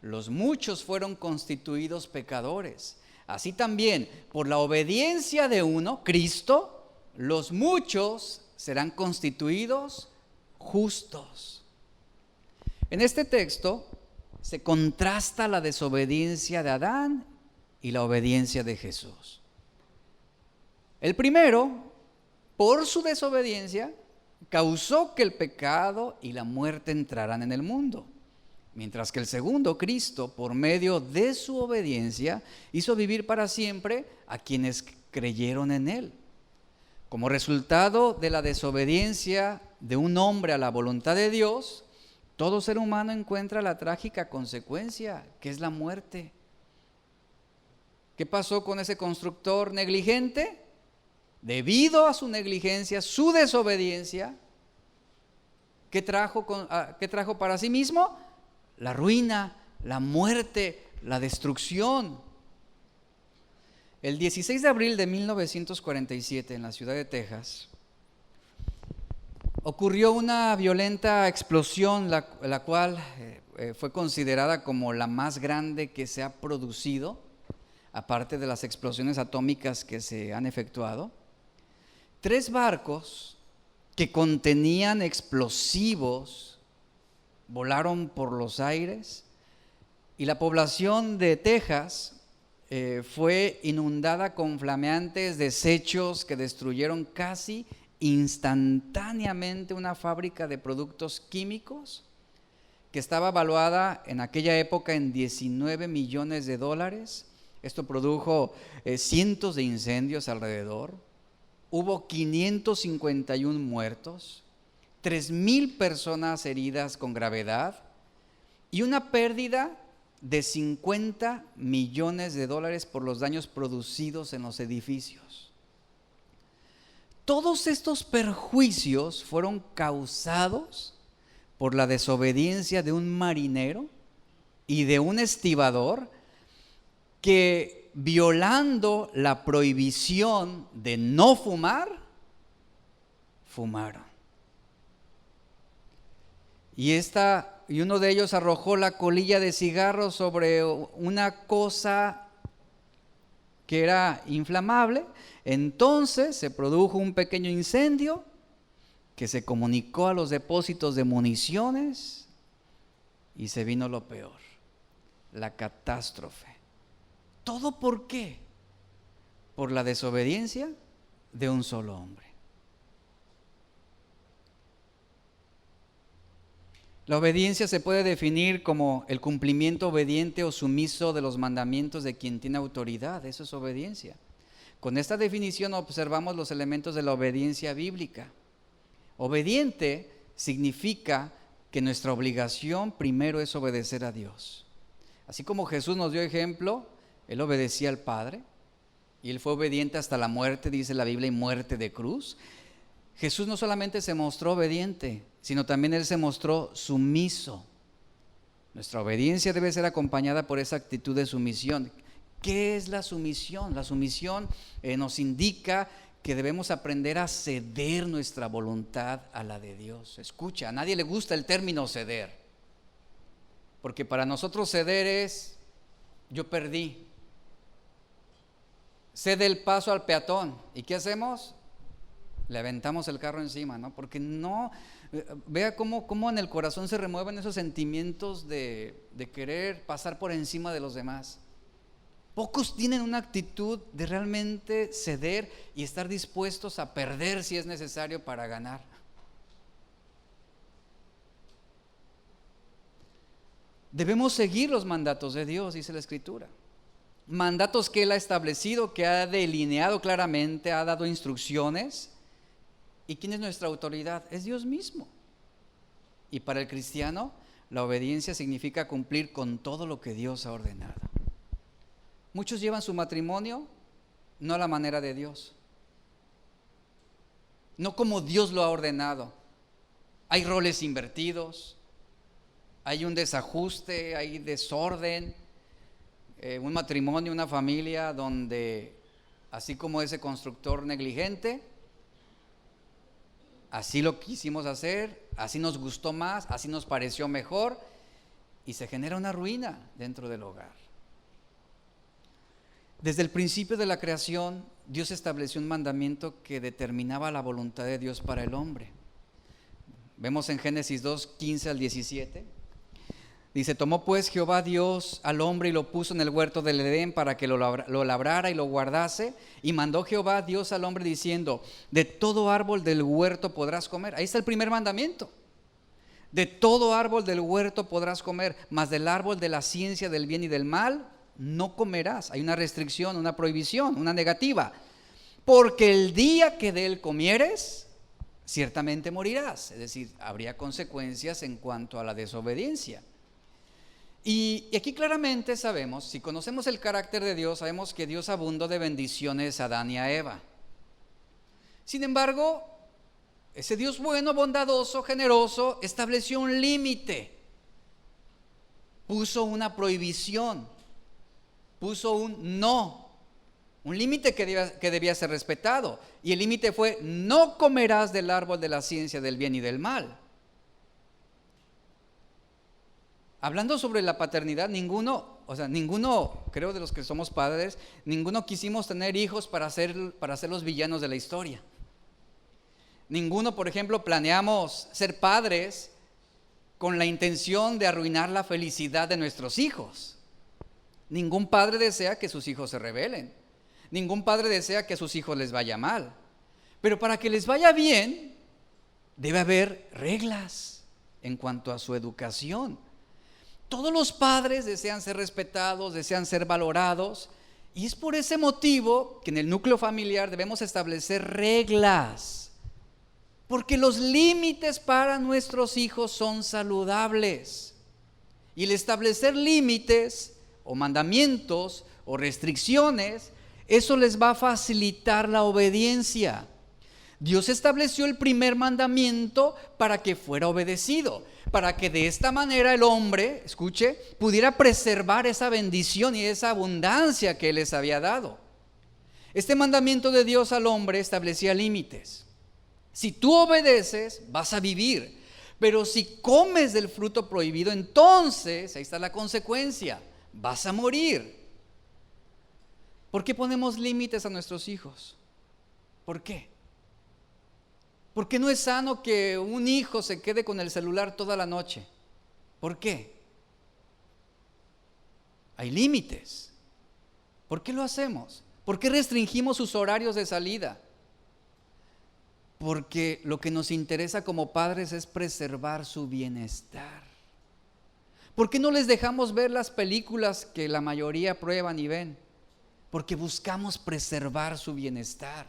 los muchos fueron constituidos pecadores, así también por la obediencia de uno, Cristo, los muchos serán constituidos justos. En este texto se contrasta la desobediencia de Adán y la obediencia de Jesús. El primero, por su desobediencia, causó que el pecado y la muerte entraran en el mundo, mientras que el segundo, Cristo, por medio de su obediencia, hizo vivir para siempre a quienes creyeron en Él. Como resultado de la desobediencia de un hombre a la voluntad de Dios, todo ser humano encuentra la trágica consecuencia, que es la muerte. ¿Qué pasó con ese constructor negligente? Debido a su negligencia, su desobediencia, ¿qué trajo para sí mismo? La ruina, la muerte, la destrucción. El 16 de abril de 1947, en la ciudad de Texas, ocurrió una violenta explosión, la cual fue considerada como la más grande que se ha producido, aparte de las explosiones atómicas que se han efectuado. 3 barcos que contenían explosivos volaron por los aires y la población de Texas fue inundada con flameantes desechos que destruyeron casi instantáneamente una fábrica de productos químicos que estaba valuada en aquella época en $19 millones. Esto produjo cientos de incendios alrededor. Hubo 551 muertos, 3,000 personas heridas con gravedad y una pérdida de $50 millones por los daños producidos en los edificios. Todos estos perjuicios fueron causados por la desobediencia de un marinero y de un estibador que, violando la prohibición de no fumar, fumaron. Y uno de ellos arrojó la colilla de cigarro sobre una cosa que era inflamable. Entonces se produjo un pequeño incendio que se comunicó a los depósitos de municiones y se vino lo peor, la catástrofe. ¿Todo por qué? Por la desobediencia de un solo hombre. La obediencia se puede definir como el cumplimiento obediente o sumiso de los mandamientos de quien tiene autoridad. Eso es obediencia. Con esta definición observamos los elementos de la obediencia bíblica. Obediente significa que nuestra obligación primero es obedecer a Dios. Así como Jesús nos dio ejemplo, Él obedecía al Padre y Él fue obediente hasta la muerte, dice la Biblia, y muerte de cruz. Jesús no solamente se mostró obediente, sino también Él se mostró sumiso. Nuestra obediencia debe ser acompañada por esa actitud de sumisión. ¿Qué es la sumisión? La sumisión nos indica que debemos aprender a ceder nuestra voluntad a la de Dios. Escucha, a nadie le gusta el término ceder, porque para nosotros ceder es: yo perdí. Cede el paso al peatón. ¿Y qué hacemos? Le aventamos el carro encima, ¿no? Porque no, vea cómo en el corazón se remueven esos sentimientos de querer pasar por encima de los demás. Pocos tienen una actitud de realmente ceder y estar dispuestos a perder si es necesario para ganar. Debemos seguir los mandatos de Dios, dice la Escritura. Mandatos que Él ha establecido, que ha delineado claramente, ha dado instrucciones. ¿Y quién es nuestra autoridad? Es Dios mismo. Y para el cristiano, la obediencia significa cumplir con todo lo que Dios ha ordenado. Muchos llevan su matrimonio no a la manera de Dios, no como Dios lo ha ordenado. Hay roles invertidos, hay un desajuste, hay desorden. Un matrimonio, una familia donde, así como ese constructor negligente, así lo quisimos hacer, así nos gustó más, así nos pareció mejor, y se genera una ruina dentro del hogar. Desde el principio de la creación, Dios estableció un mandamiento que determinaba la voluntad de Dios para el hombre. Vemos en Génesis 2, 15 al 17. Dice: tomó pues Jehová Dios al hombre y lo puso en el huerto del Edén para que lo labrara y lo guardase. Y mandó Jehová Dios al hombre diciendo: de todo árbol del huerto podrás comer. Ahí está el primer mandamiento. De todo árbol del huerto podrás comer, mas del árbol de la ciencia del bien y del mal no comerás. Hay una restricción, una prohibición, una negativa. Porque el día que de él comieres, ciertamente morirás. Es decir, habría consecuencias en cuanto a la desobediencia. Y aquí claramente sabemos, si conocemos el carácter de Dios, sabemos que Dios abundó de bendiciones a Adán y a Eva. Sin embargo, ese Dios bueno, bondadoso, generoso, estableció un límite. Puso una prohibición, puso un no, un límite que debía ser respetado. Y el límite fue: no comerás del árbol de la ciencia del bien y del mal. Hablando sobre la paternidad, ninguno, creo, de los que somos padres, ninguno quisimos tener hijos para ser los villanos de la historia. Ninguno, por ejemplo, planeamos ser padres con la intención de arruinar la felicidad de nuestros hijos. Ningún padre desea que sus hijos se rebelen. Ningún padre desea que a sus hijos les vaya mal. Pero para que les vaya bien, debe haber reglas en cuanto a su educación. Todos los padres desean ser respetados, desean ser valorados, y es por ese motivo que en el núcleo familiar debemos establecer reglas, porque los límites para nuestros hijos son saludables, y el establecer límites o mandamientos o restricciones, eso les va a facilitar la obediencia. Dios estableció el primer mandamiento para que fuera obedecido, para que de esta manera el hombre, escuche, pudiera preservar esa bendición y esa abundancia que Él les había dado. Este mandamiento de Dios al hombre establecía límites. Si tú obedeces, vas a vivir, pero si comes del fruto prohibido, entonces, ahí está la consecuencia, vas a morir. ¿Por qué ponemos límites a nuestros hijos? ¿Por qué? ¿Por qué no es sano que un hijo se quede con el celular toda la noche? ¿Por qué? Hay límites. ¿Por qué lo hacemos? ¿Por qué restringimos sus horarios de salida? Porque lo que nos interesa como padres es preservar su bienestar. ¿Por qué no les dejamos ver las películas que la mayoría prueban y ven? Porque buscamos preservar su bienestar.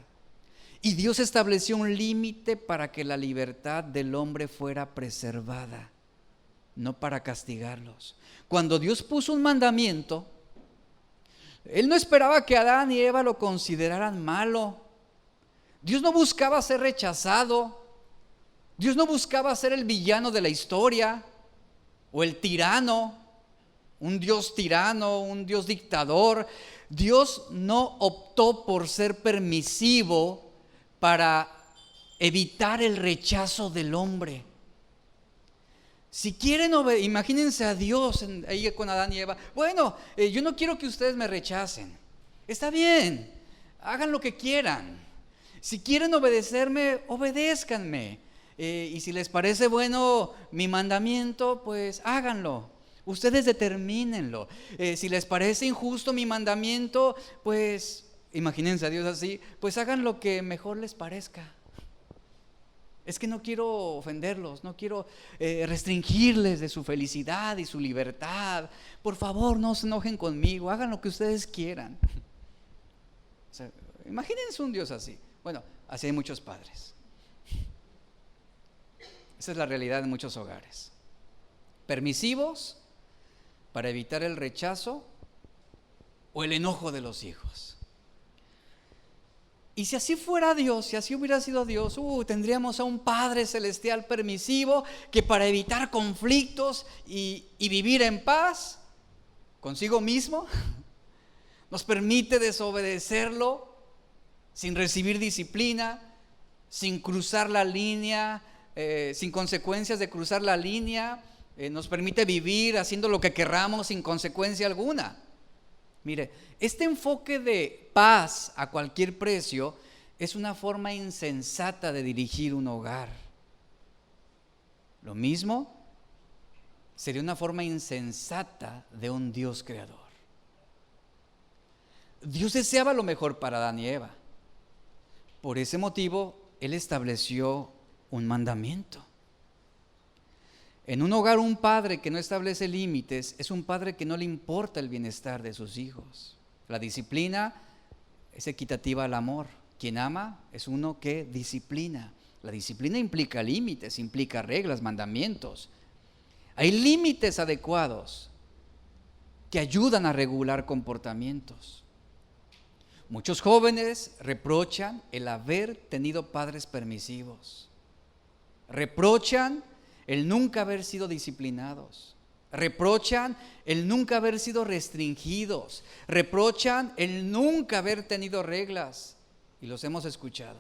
Y Dios estableció un límite para que la libertad del hombre fuera preservada, no para castigarlos. Cuando Dios puso un mandamiento, Él no esperaba que Adán y Eva lo consideraran malo. Dios no buscaba ser rechazado. Dios no buscaba ser el villano de la historia o el tirano, un Dios tirano, un Dios dictador. Dios no optó por ser permisivo para evitar el rechazo del hombre. Si quieren, imagínense a Dios ahí con Adán y Eva. Bueno, yo no quiero que ustedes me rechacen. Está bien, hagan lo que quieran. Si quieren obedecerme, obedézcanme. Y si les parece bueno mi mandamiento, pues háganlo. Ustedes determínenlo. Si les parece injusto mi mandamiento, pues imagínense a Dios así, pues hagan lo que mejor les parezca. Es que no quiero ofenderlos, no quiero restringirles de su felicidad y su libertad. Por favor, no se enojen conmigo, hagan lo que ustedes quieran. O sea, imagínense un Dios así. Bueno, así hay muchos padres. Esa es la realidad de muchos hogares. Permisivos para evitar el rechazo o el enojo de los hijos. Y si así fuera Dios, si así hubiera sido Dios, tendríamos a un Padre Celestial permisivo que para evitar conflictos y vivir en paz consigo mismo, nos permite desobedecerlo sin recibir disciplina, sin cruzar la línea, sin consecuencias de cruzar la línea, nos permite vivir haciendo lo que querramos sin consecuencia alguna. Mire, este enfoque de paz a cualquier precio es una forma insensata de dirigir un hogar. Lo mismo sería una forma insensata de un Dios creador. Dios deseaba lo mejor para Adán y Eva. Por ese motivo, Él estableció un mandamiento. En un hogar, un padre que no establece límites es un padre que no le importa el bienestar de sus hijos. La disciplina es equitativa al amor. Quien ama es uno que disciplina. La disciplina implica límites, implica reglas, mandamientos. Hay límites adecuados que ayudan a regular comportamientos. Muchos jóvenes reprochan el haber tenido padres permisivos. Reprochan el nunca haber sido disciplinados. Reprochan el nunca haber sido restringidos. Reprochan el nunca haber tenido reglas. Y los hemos escuchado.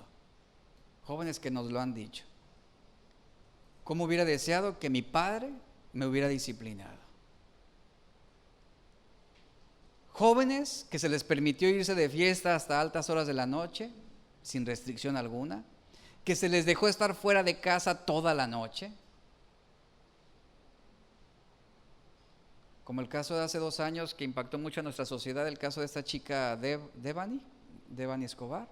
Jóvenes que nos lo han dicho. ¿Cómo hubiera deseado que mi padre me hubiera disciplinado? Jóvenes que se les permitió irse de fiesta hasta altas horas de la noche, sin restricción alguna, que se les dejó estar fuera de casa toda la noche, como el caso de hace 2 años que impactó mucho a nuestra sociedad, el caso de esta chica Devani Escobar.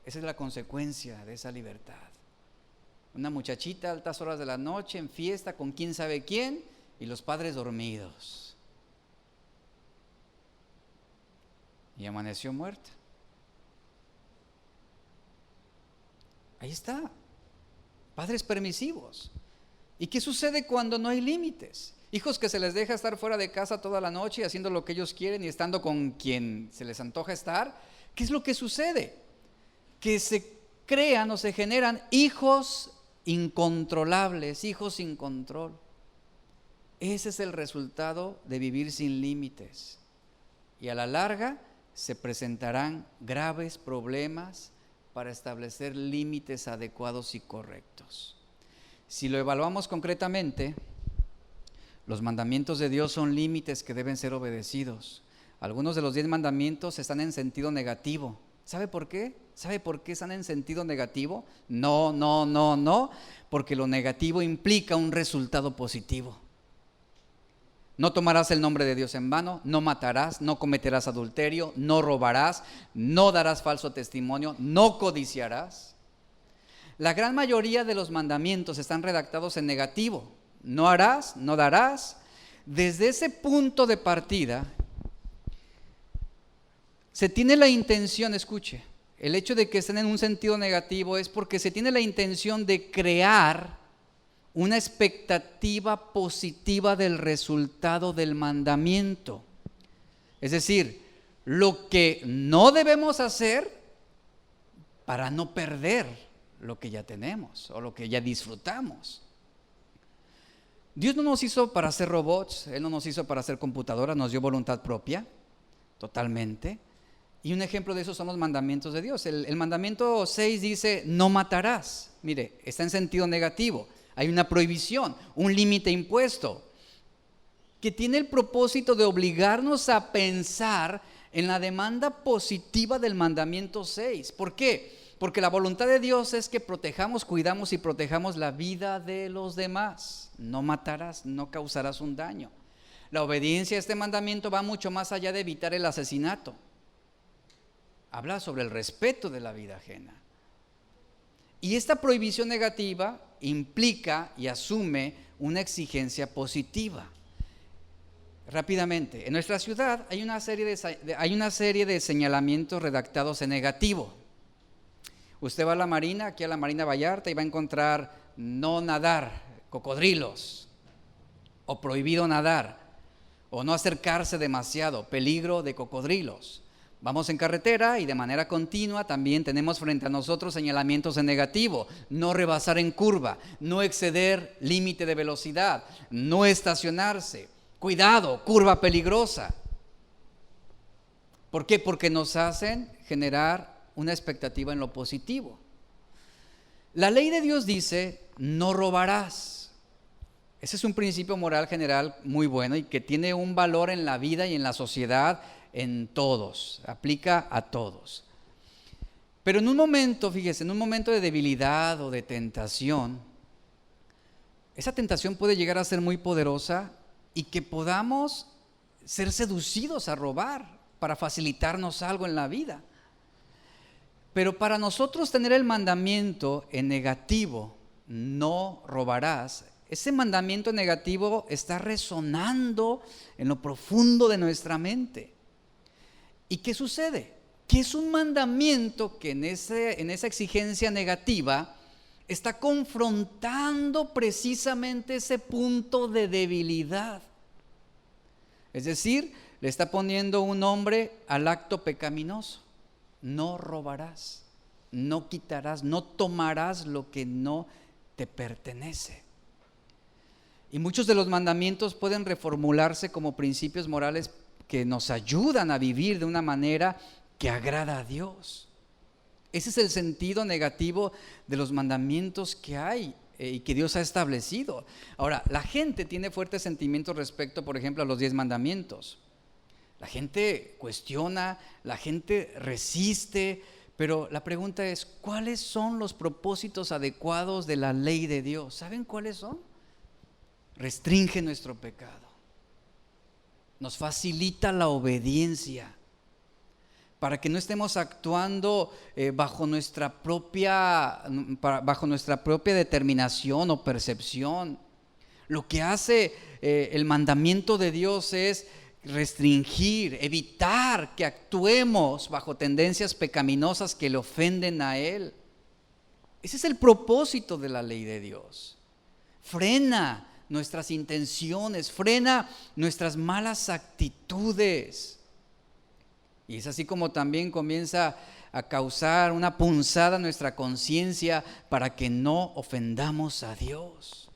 Esa es la consecuencia de esa libertad. Una muchachita a altas horas de la noche en fiesta con quién sabe quién y los padres dormidos. Y amaneció muerta. Ahí está. Padres permisivos. ¿Y qué sucede cuando no hay límites? Hijos que se les deja estar fuera de casa toda la noche haciendo lo que ellos quieren y estando con quien se les antoja estar. ¿Qué es lo que sucede? Que se crean o se generan hijos incontrolables, hijos sin control. Ese es el resultado de vivir sin límites. Y a la larga se presentarán graves problemas para establecer límites adecuados y correctos. Si lo evaluamos concretamente, los mandamientos de Dios son límites que deben ser obedecidos. Algunos de los 10 mandamientos están en sentido negativo. ¿Sabe por qué? ¿Sabe por qué están en sentido negativo? No, porque lo negativo implica un resultado positivo. No tomarás el nombre de Dios en vano, no matarás, no cometerás adulterio, no robarás, no darás falso testimonio, no codiciarás. La gran mayoría de los mandamientos están redactados en negativo. No harás, no darás. Desde ese punto de partida, se tiene la intención, escuche, el hecho de que estén en un sentido negativo es porque se tiene la intención de crear una expectativa positiva del resultado del mandamiento. Es decir, lo que no debemos hacer para no perder lo que ya tenemos o lo que ya disfrutamos. Dios no nos hizo para ser robots, Él no nos hizo para ser computadoras, nos dio voluntad propia, totalmente. Y un ejemplo de eso son los mandamientos de Dios. El mandamiento 6 dice, no matarás. Mire, está en sentido negativo. Hay una prohibición, un límite impuesto, que tiene el propósito de obligarnos a pensar en la demanda positiva del mandamiento 6. ¿Por qué? Porque la voluntad de Dios es que protejamos, cuidamos y protejamos la vida de los demás. No matarás, no causarás un daño. La obediencia a este mandamiento va mucho más allá de evitar el asesinato. Habla sobre el respeto de la vida ajena. Y esta prohibición negativa implica y asume una exigencia positiva. Rápidamente, en nuestra ciudad hay una serie de señalamientos redactados en negativo. Usted va a la marina, aquí a la Marina Vallarta, y va a encontrar no nadar, cocodrilos, o prohibido nadar, o no acercarse demasiado, peligro de cocodrilos. Vamos en carretera y de manera continua también tenemos frente a nosotros señalamientos en negativo: no rebasar en curva, no exceder límite de velocidad, no estacionarse, cuidado, curva peligrosa. ¿Por qué? Porque nos hacen generar una expectativa en lo positivo. La ley de Dios dice, no robarás. Ese es un principio moral general muy bueno y que tiene un valor en la vida y en la sociedad en todos, aplica a todos. Pero en un momento, fíjese, en un momento de debilidad o de tentación, esa tentación puede llegar a ser muy poderosa y que podamos ser seducidos a robar para facilitarnos algo en la vida. Pero para nosotros tener el mandamiento en negativo, no robarás, ese mandamiento negativo está resonando en lo profundo de nuestra mente. ¿Y qué sucede? Que es un mandamiento que en esa exigencia negativa está confrontando precisamente ese punto de debilidad. Es decir, le está poniendo un nombre al acto pecaminoso. No robarás, no quitarás, no tomarás lo que no te pertenece. Y muchos de los mandamientos pueden reformularse como principios morales que nos ayudan a vivir de una manera que agrada a Dios. Ese es el sentido negativo de los mandamientos que hay y que Dios ha establecido. Ahora, la gente tiene fuertes sentimientos respecto, por ejemplo, a los 10 mandamientos. La gente cuestiona, la gente resiste, pero la pregunta es, ¿cuáles son los propósitos adecuados de la ley de Dios? ¿Saben cuáles son? Restringe nuestro pecado, nos facilita la obediencia, para que no estemos actuando bajo nuestra propia determinación o percepción. Lo que hace el mandamiento de Dios es restringir, evitar que actuemos bajo tendencias pecaminosas que le ofenden a Él. Ese es el propósito de la ley de Dios. Frena nuestras intenciones, frena nuestras malas actitudes. Y es así como también comienza a causar una punzada en nuestra conciencia para que no ofendamos a Dios.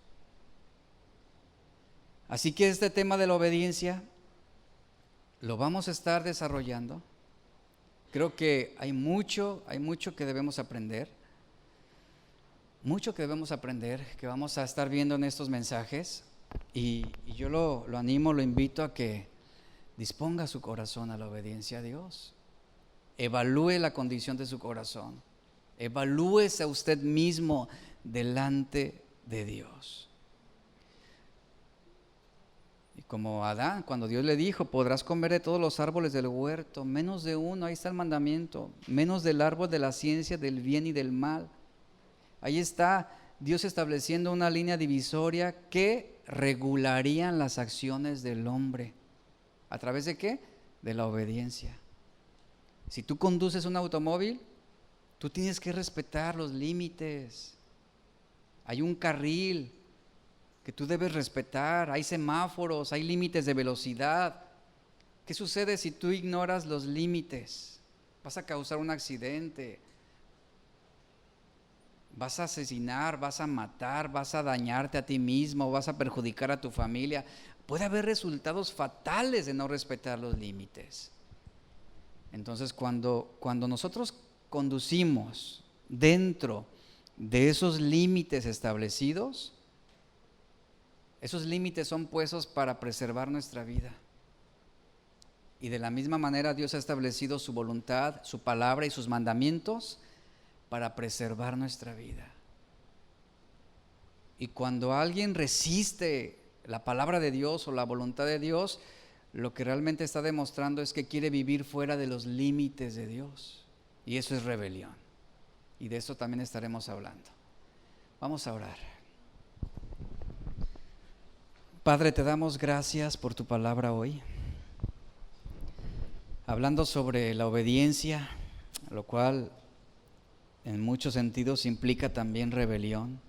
Así que este tema de la obediencia lo vamos a estar desarrollando. Creo que hay mucho que debemos aprender. Mucho que debemos aprender, que vamos a estar viendo en estos mensajes. Y yo lo animo, lo invito a que disponga su corazón a la obediencia a Dios. Evalúe la condición de su corazón. Evalúese a usted mismo delante de Dios. Y como Adán, cuando Dios le dijo, podrás comer de todos los árboles del huerto, menos de uno, ahí está el mandamiento, menos del árbol de la ciencia del bien y del mal. Ahí está Dios estableciendo una línea divisoria que regularían las acciones del hombre. ¿A través de qué? De la obediencia. Si tú conduces un automóvil, tú tienes que respetar los límites. Hay un carril que tú debes respetar, hay semáforos, hay límites de velocidad. ¿Qué sucede si tú ignoras los límites? Vas a causar un accidente, vas a asesinar, vas a matar, vas a dañarte a ti mismo, vas a perjudicar a tu familia. Puede haber resultados fatales de no respetar los límites. Entonces, cuando nosotros conducimos dentro de esos límites establecidos, esos límites son puestos para preservar nuestra vida. Y de la misma manera Dios ha establecido su voluntad, su palabra y sus mandamientos para preservar nuestra vida. Y cuando alguien resiste la palabra de Dios o la voluntad de Dios, lo que realmente está demostrando es que quiere vivir fuera de los límites de Dios. Y eso es rebelión. Y de eso también estaremos hablando. Vamos a orar. Padre, te damos gracias por tu palabra hoy. Hablando sobre la obediencia, lo cual en muchos sentidos implica también rebelión.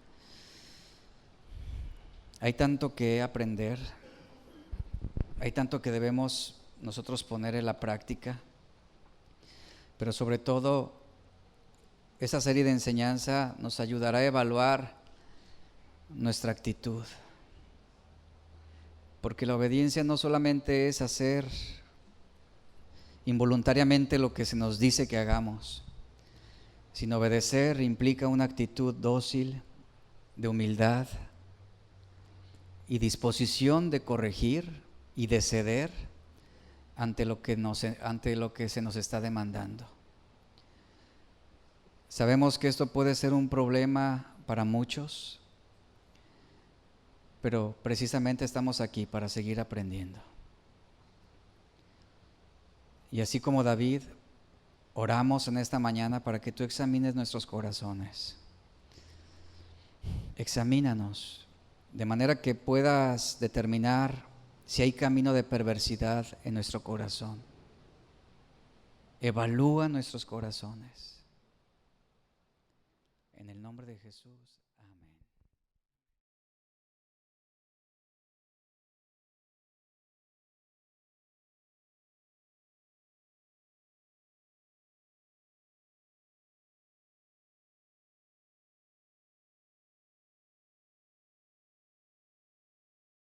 Hay tanto que aprender, hay tanto que debemos nosotros poner en la práctica, pero sobre todo esa serie de enseñanza nos ayudará a evaluar nuestra actitud, porque la obediencia no solamente es hacer involuntariamente lo que se nos dice que hagamos, sino obedecer implica una actitud dócil, de humildad y disposición de corregir y de ceder ante lo que se nos está demandando. Sabemos que esto puede ser un problema para muchos, pero precisamente estamos aquí para seguir aprendiendo. Y así como David, oramos en esta mañana para que tú examines nuestros corazones. Examínanos de manera que puedas determinar si hay camino de perversidad en nuestro corazón. Evalúa nuestros corazones. En el nombre de Jesús.